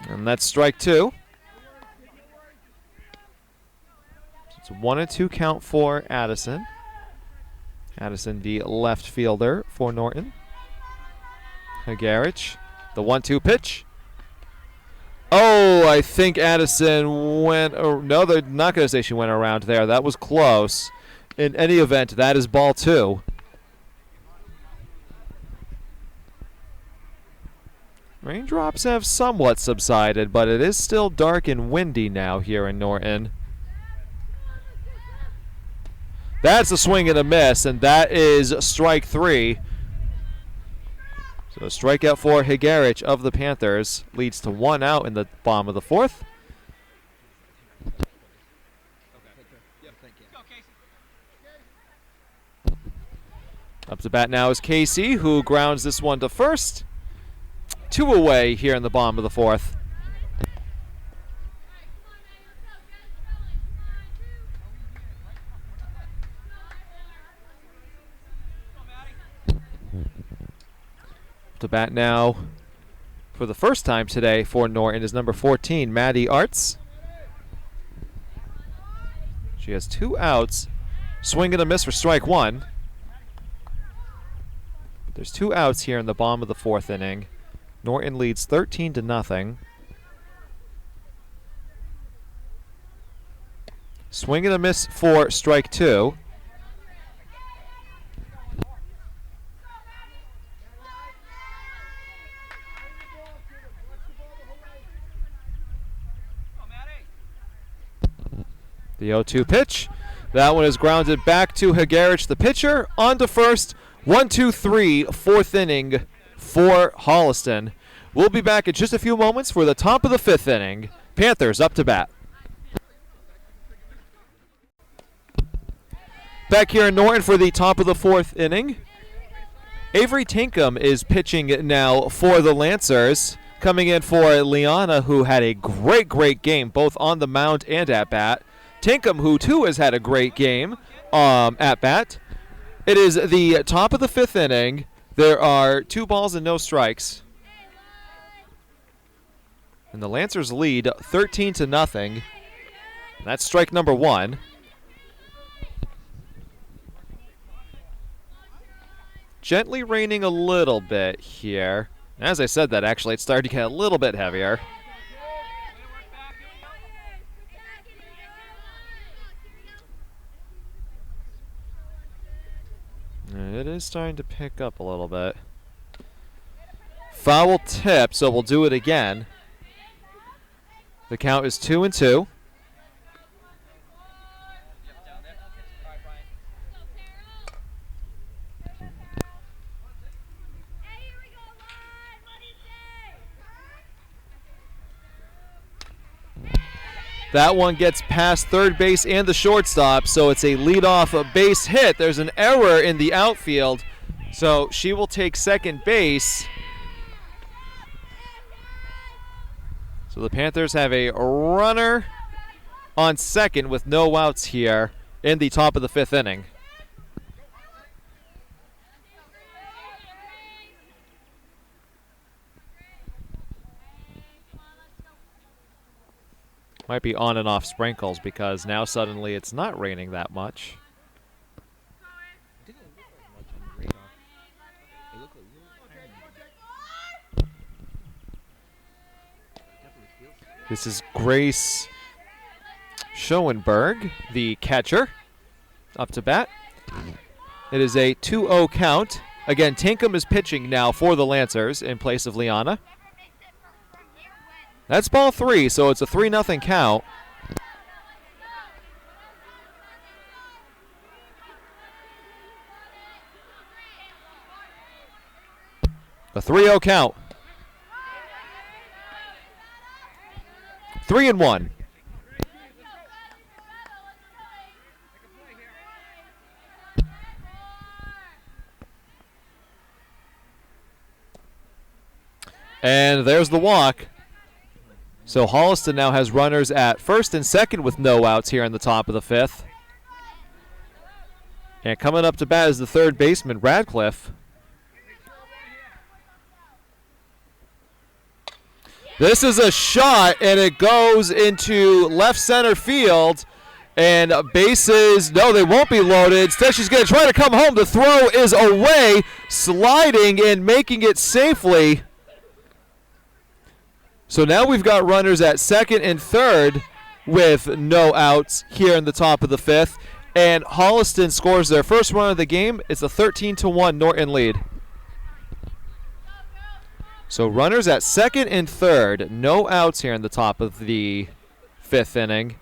And that's strike two. It's 1-2 count for Addison. Addison, the left fielder for Norton. Helgarich, the 1-2 pitch. Oh, I think Addison went. No, they're not going to say she went around there. That was close. In any event, that is ball two. Raindrops have somewhat subsided, but it is still dark and windy now here in Norton. That's a swing and a miss, and that is strike three. So a strikeout for Helgarich of the Panthers leads to one out in the bottom of the fourth. Up to bat now is Casey, who grounds this one to first. Two away here in the bottom of the fourth. To bat now for the first time today for Norton is number 14, Maddie Arts. She has two outs Swing and a miss for strike one. There's 2 outs here in the bottom of the 4th inning. Norton leads 13-0. Swing and a miss for strike two. The 0-2 pitch. That one is grounded back to Hagarich, the pitcher. On to first. 1-2-3, 4th inning for Holliston. We'll be back in just a few moments for the top of the 5th inning. Panthers up to bat. Back here in Norton for the top of the 4th inning. Avery Tinkham is pitching now for the Lancers. Coming in for Liana, who had a great game both on the mound and at bat. Tinkham, who too has had a great game at bat. It is the top of the 5th inning. There are 2 balls and no strikes. And the Lancers lead 13-0. That's strike number 1. Gently raining a little bit here. As I said that, actually, it started to get a little bit heavier. It is starting to pick up a little bit. Foul tip, so we'll do it again. The count is 2-2. That one gets past third base and the shortstop, so it's a leadoff base hit. There's an error in the outfield, so she will take second base. So the Panthers have a runner on second with no outs here in the top of the 5th inning. Might be on and off sprinkles because now suddenly it's not raining that much. This is Grace Schoenberg, the catcher, up to bat. It is a 2-0 count. Again, Tinkham is pitching now for the Lancers in place of Liana. That's ball 3, so it's a 3-0 count. A 3-0 count. 3-1. And there's the walk. So Holliston now has runners at first and second with no outs here in the top of the 5th. And coming up to bat is the third baseman, Radcliffe. This is a shot, and it goes into left center field. And bases, no, they won't be loaded. Instead, she's going to try to come home. The throw is away, sliding and making it safely. So now we've got runners at second and third with no outs here in the top of the 5th. And Holliston scores their first run of the game. It's a 13-1 Norton lead. So runners at second and third, no outs here in the top of the 5th inning.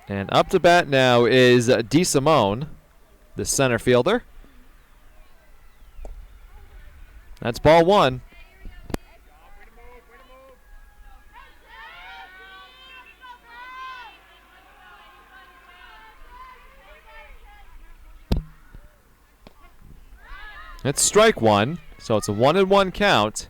And up to bat now is DeSimone, the center fielder. That's ball 1. It's strike 1, so it's a 1-1 count.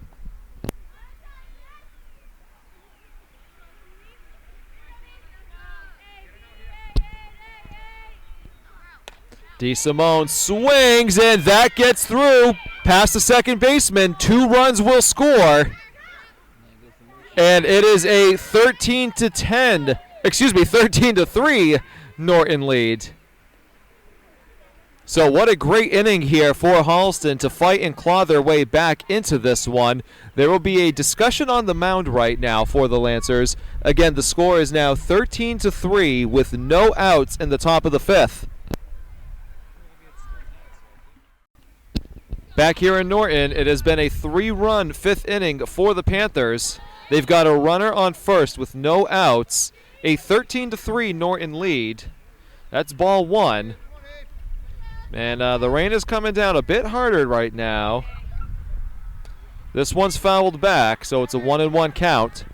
DeSimone swings, and that gets through past the second baseman. 2 runs will score. And it is a 13 to 10, excuse me, 13 to 3 Norton lead. So what a great inning here for Holliston to fight and claw their way back into this one. There will be a discussion on the mound right now for the Lancers. Again, the score is now 13 to 3 with no outs in the top of the fifth. Back here in Norton, it has been a 3-run fifth inning for the Panthers. They've got a runner on first with no outs. A 13 to 3 Norton lead. That's ball one. And the rain is coming down a bit harder right now. This one's fouled back, so it's a 1-1 count.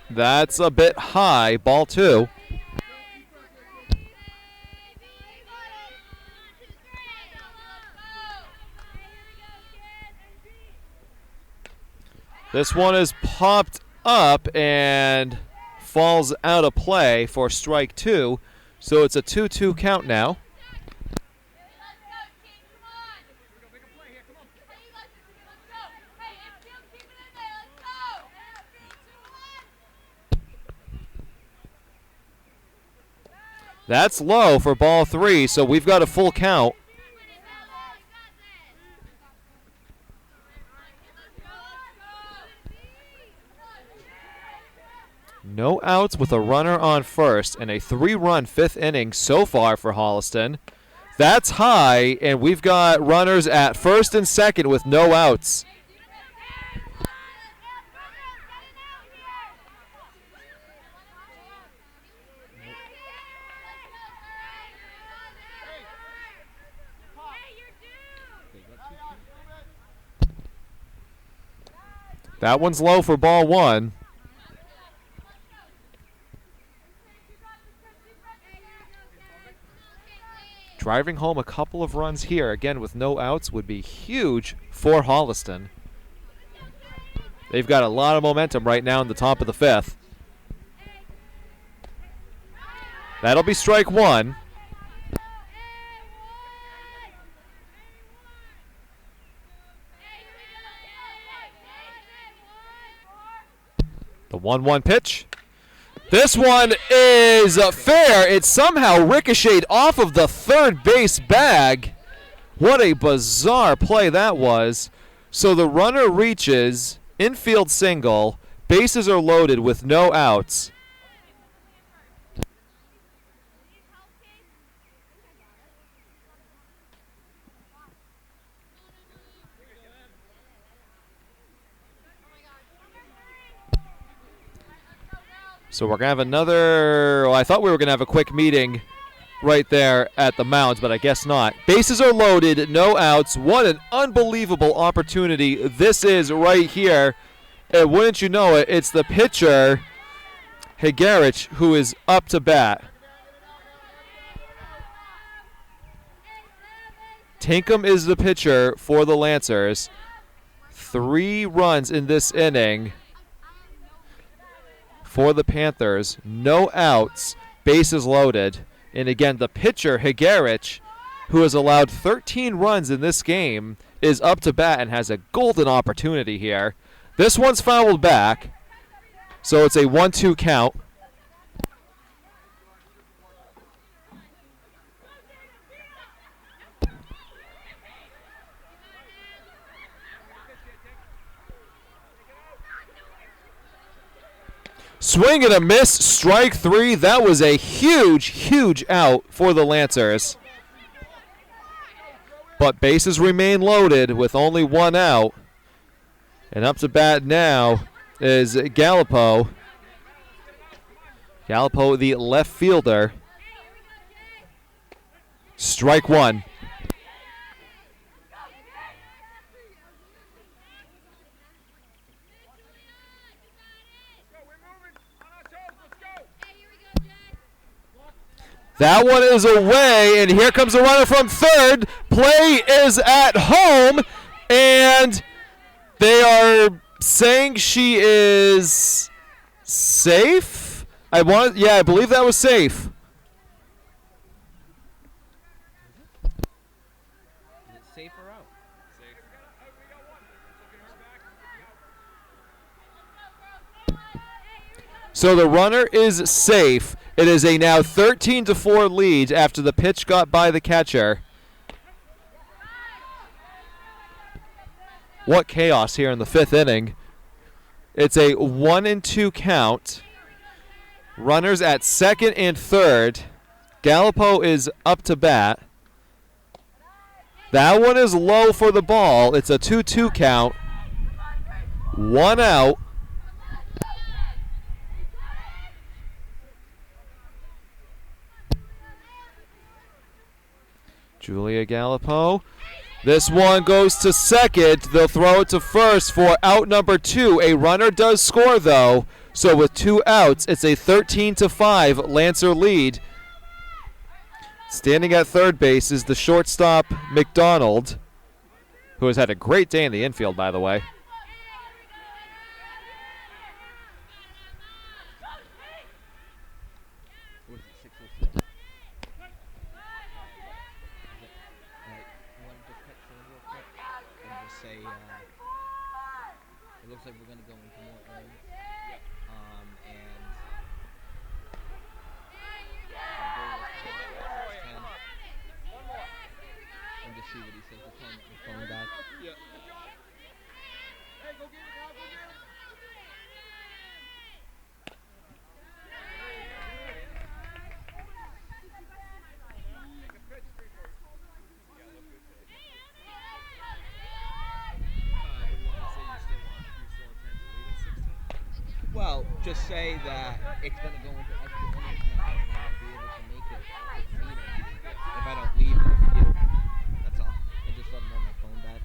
That's a bit high, ball two. This one is popped up and falls out of play for strike two, so it's a 2-2 count now. That's low for ball three, so we've got a full count. No outs with a runner on first and a 3-run fifth inning so far for Holliston. That's high, and we've got runners at first and second with no outs. That one's low for ball one. Driving home a couple of runs here, again with no outs, would be huge for Holliston. They've got a lot of momentum right now in the top of the fifth. That'll be strike one. The 1-1 pitch. This one is fair. It somehow ricocheted off of the third base bag. What a bizarre play that was. So the runner reaches, infield single, bases are loaded with no outs. So we're going to have another, well, I thought we were going to have a quick meeting right there at the mounds, but I guess not. Bases are loaded, no outs. What an unbelievable opportunity this is right here. And wouldn't you know it, it's the pitcher, Higarich, who is up to bat. Tinkham is the pitcher for the Lancers. 3 runs in this inning for the Panthers, no outs, bases loaded. And again, the pitcher, Higarich, who has allowed 13 runs in this game, is up to bat and has a golden opportunity here. This one's fouled back, so it's a 1-2 count. Swing and a miss, strike three. That was a huge, huge out for the Lancers. But bases remain loaded with only 1 out. And up to bat now is Gallipo. Gallipo, the left fielder. Strike one. That one is away, and here comes a runner from third. Play is at home, and they are saying she is Safe? I believe that was safe. Is it safe or out? So the runner is safe. It is a now 13-4 lead after the pitch got by the catcher. What chaos here in the 5th inning. It's a 1-2 count. Runners at second and third. Gallipo is up to bat. That one is low for the ball. It's a 2-2 count. 1 out. Julia Gallipo. This one goes to second. They'll throw it to first for out number 2. A runner does score, though. So with 2 outs, it's a 13-5 Lancer lead. Standing at third base is the shortstop, McDonald, who has had a great day in the infield, by the way. It looks like we're going to go into more innings. And just see what he says. We're calling back. Yeah. Hey, go get it now, go get it. Well, just say that it's going to go into extra innings now, and I won't be able to make it to the meeting if I don't leave it for you. That's all. And just let them know my phone died.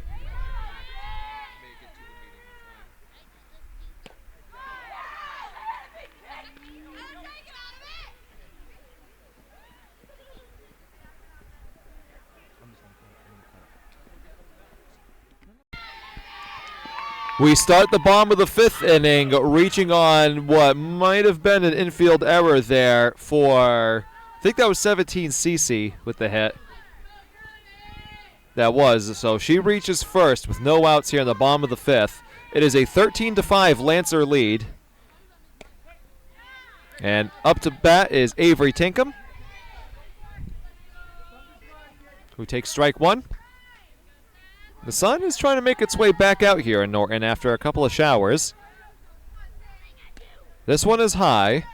Make it to the meeting in time. I'm just going to cut it. We start the bottom of the 5th inning, reaching on what might have been an infield error there for, I think that was 17 Cece with the hit. That was, so she reaches first with no outs here in the bottom of the 5th. It is a 13-5 Lancer lead. And up to bat is Avery Tinkham, who takes strike 1. The sun is trying to make its way back out here in Norton after a couple of showers. This one is high.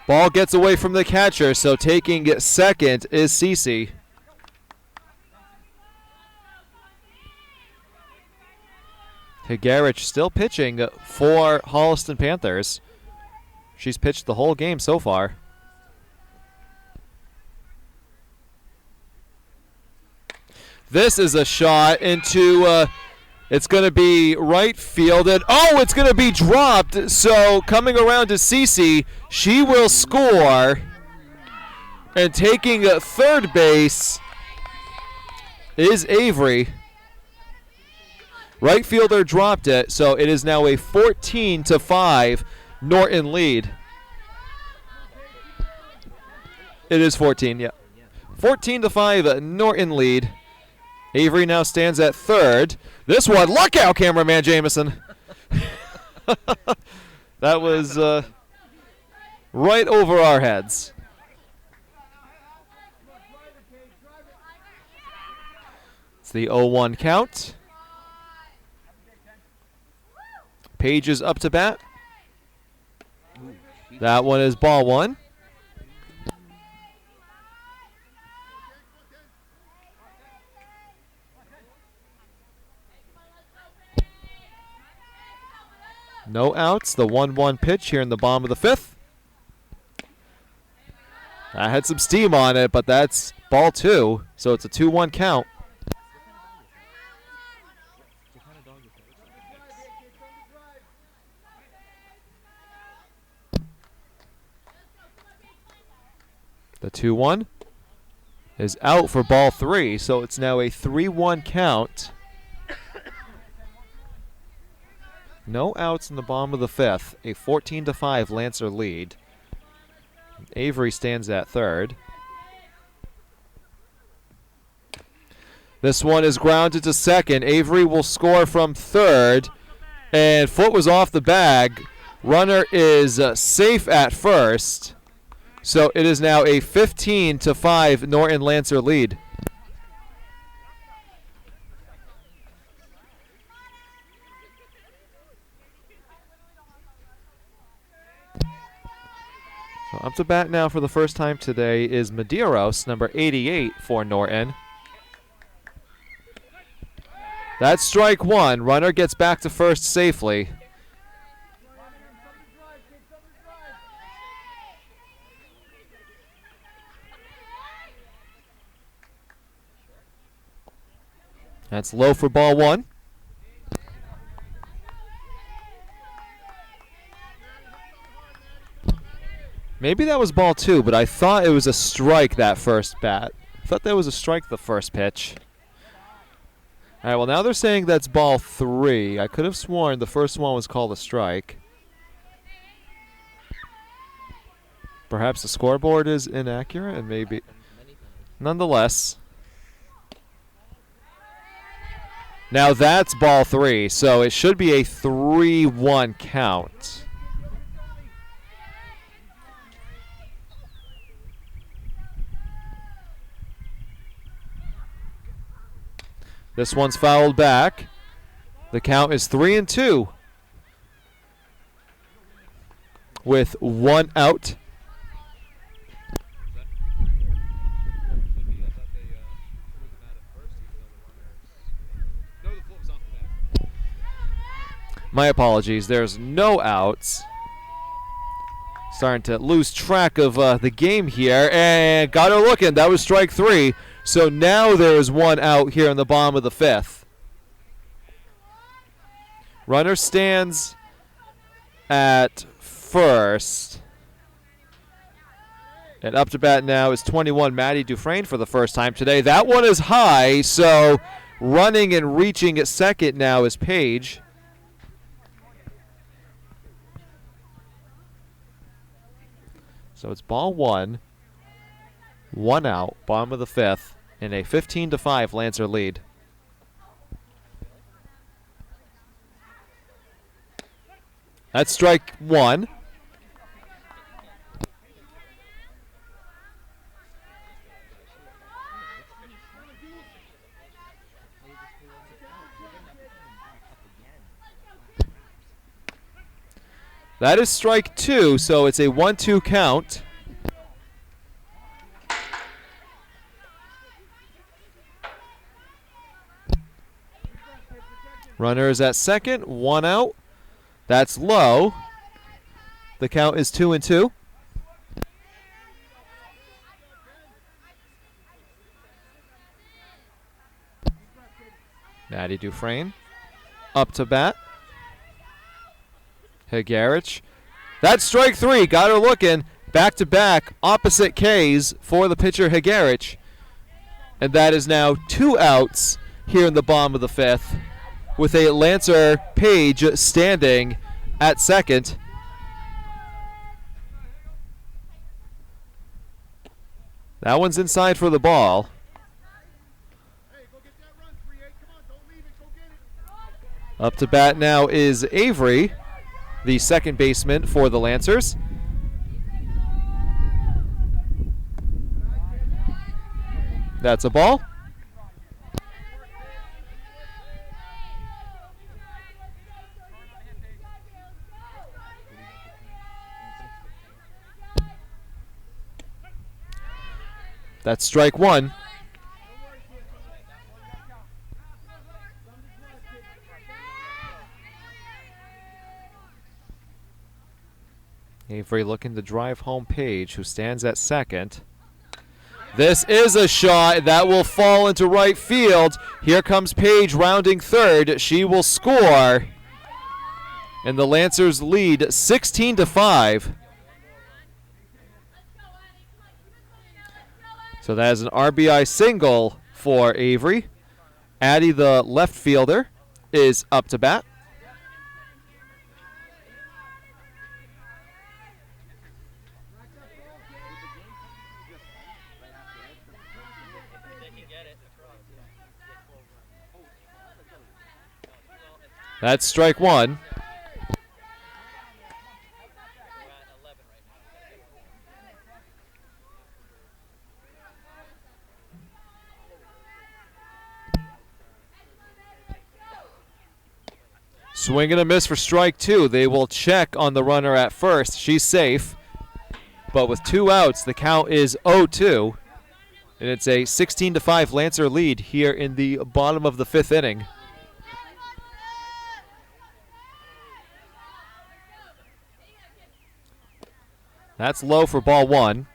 Ball gets away from the catcher, so taking second is Cece. Higarich still pitching for Holliston Panthers. She's pitched the whole game so far. This is a shot into, it's going to be right fielded. Oh, it's going to be dropped. So coming around to Cece, she will score. And taking third base is Avery. Right fielder dropped it, so it is now a 14-5 Norton lead. It is 14, yeah. 14-5 Norton lead. Avery now stands at third. This one, look out, cameraman Jameson. That was right over our heads. It's the 0-1 count. Page is up to bat. That one is ball 1. No outs. The 1-1 pitch here in the bottom of the 5th. That had some steam on it, but that's ball 2, so it's a 2-1 count. The 2-1 is out for ball 3, so it's now a 3-1 count. No outs in the bottom of the 5th. A 14-5 Lancer lead. Avery stands at third. This one is grounded to second. Avery will score from third. And foot was off the bag. Runner is safe at first. So it is now a 15-5 Norton Lancer lead. So up to bat now for the first time today is Medeiros, number 88 for Norton. That's strike 1. Runner gets back to first safely. That's low for ball 1. Maybe that was ball 2, but I thought it was a strike that first bat. I thought that was a strike the first pitch. All right, well, now they're saying that's ball 3. I could have sworn the first one was called a strike. Perhaps the scoreboard is inaccurate, and maybe. Nonetheless. Now that's ball 3, so it should be a 3-1 count. This one's fouled back. The count is 3-2 with 1 out. My apologies. There's no outs. Starting to lose track of the game here. And got her looking. That was strike 3. So now there is 1 out here in the bottom of the 5th. Runner stands at first. And up to bat now is 21, Maddie Dufresne for the first time today. That one is high, so running and reaching at second now is Paige. So it's ball 1. 1 out, bottom of the 5th, and a 15-5 Lancer lead. That's strike 1. That is strike 2, so it's a 1-2 count. Runner is at second, 1 out. That's low. The count is 2-2. Maddie Dufresne up to bat. Higarich. That's strike 3. Got her looking. Back to back, opposite K's for the pitcher Higarich. And that is now 2 outs here in the bottom of the 5th, with a Lancer Page standing at second. That one's inside for the ball. Up to bat now is Avery, the second baseman for the Lancers. That's a ball. That's strike 1. Avery looking to drive home Page, who stands at second. This is a shot that will fall into right field. Here comes Page rounding third. She will score. And the Lancers lead 16-5. So that is an RBI single for Avery. Addie, the left fielder, is up to bat. That's strike one. Swing and a miss for strike two. They will check on the runner at first. She's safe. But with 2 outs, the count is 0-2. And it's a 16-5 Lancer lead here in the bottom of the 5th inning. That's low for ball one.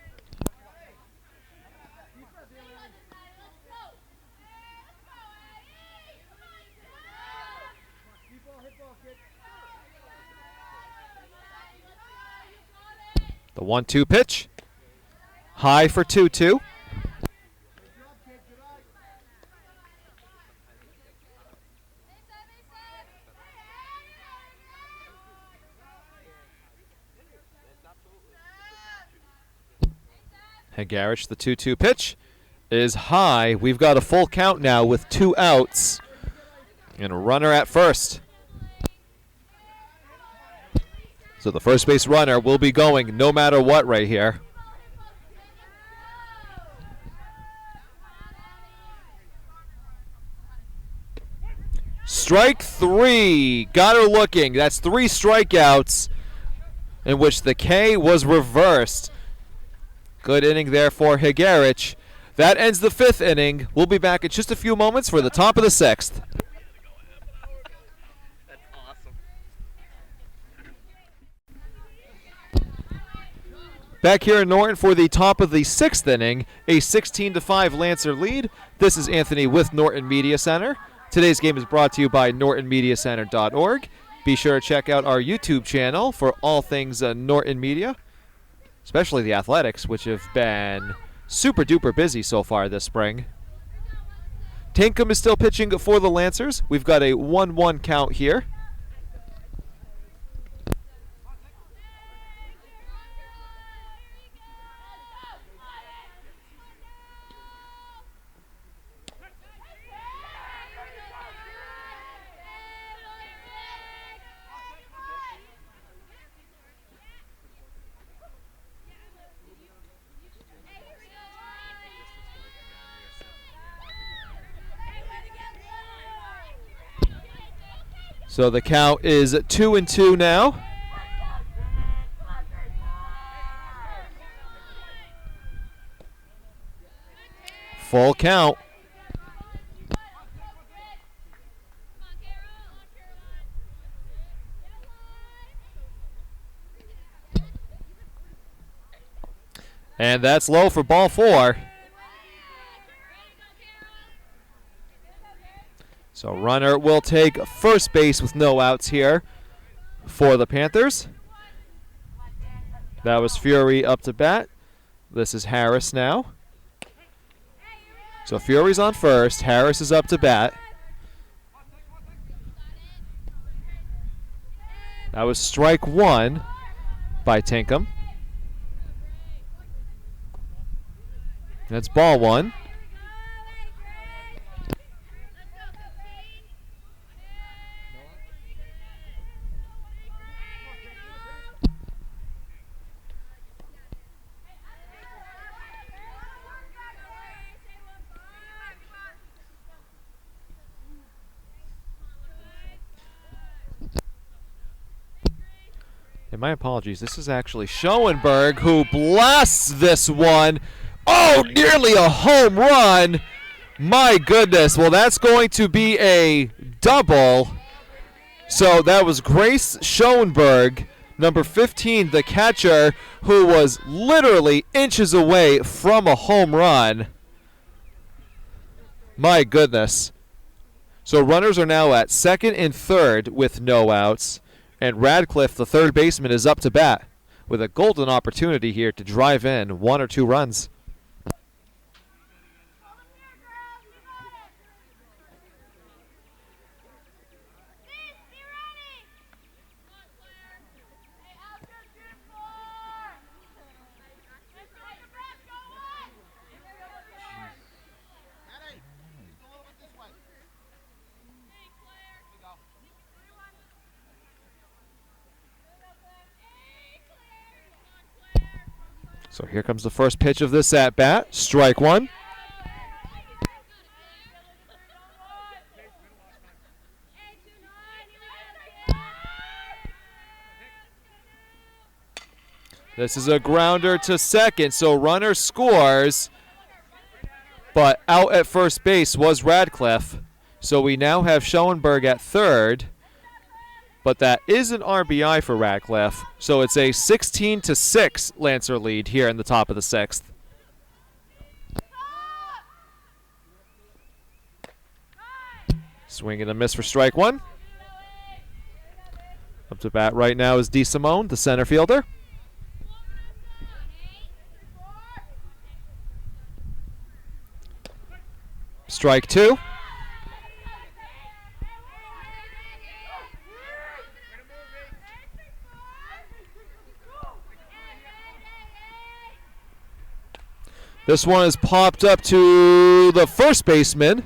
The 1-2 pitch. High for 2-2. Garich, the 2-2 pitch is high. We've got a full count now with 2 outs and a runner at first. So the first base runner will be going no matter what right here. Strike 3. Got her looking. That's 3 strikeouts in which the K was reversed. Good inning there for Higarich. That ends the 5th inning. We'll be back in just a few moments for the top of the 6th. That's awesome. Back here in Norton for the top of the 6th inning, a 16-5 Lancer lead. This is Anthony with Norton Media Center. Today's game is brought to you by NortonMediaCenter.org. Be sure to check out our YouTube channel for all things Norton Media, especially the athletics, which have been super duper busy so far this spring. Tankum is still pitching for the Lancers. We've got a 1-1 count here. So the count is 2-2 now. Full count. And that's low for ball 4. So runner will take first base with no outs here for the Panthers. That was Fury up to bat. This is Harris now. So Fury's on first. Harris is up to bat. That was strike 1 by Tankum. That's ball 1. And my apologies, this is actually Schoenberg who blasts this one. Oh, nearly a home run. My goodness. Well, that's going to be a double. So that was Grace Schoenberg, number 15, the catcher, who was literally inches away from a home run. My goodness. So runners are now at second and third with no outs. And Radcliffe, the third baseman, is up to bat with a golden opportunity here to drive in 1 or 2 runs. So here comes the first pitch of this at bat. Strike one. This is a grounder to second, so runner scores, but out at first base was Radcliffe. So we now have Schoenberg at third, but that is an RBI for Radcliffe. So it's a 16-6 Lancer lead here in the top of the sixth. Swing and a miss for strike one. Up to bat right now is DeSimone, the center fielder. Strike two. This one is popped up to the first baseman.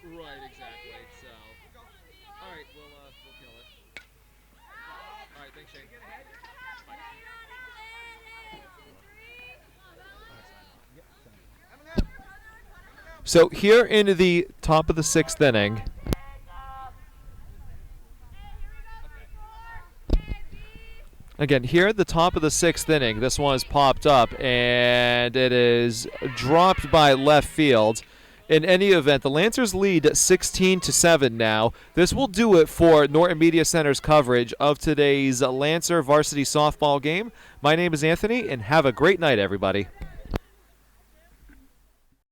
Right, exactly. So, all right, we'll kill it. All right, thanks, Shane. So here into the top of the sixth inning, again, here at the top of the sixth inning, this one is popped up, and it is dropped by left field. In any event, the Lancers lead 16-7 now. This will do it for Norton Media Center's coverage of today's Lancer Varsity Softball game. My name is Anthony, and have a great night, everybody.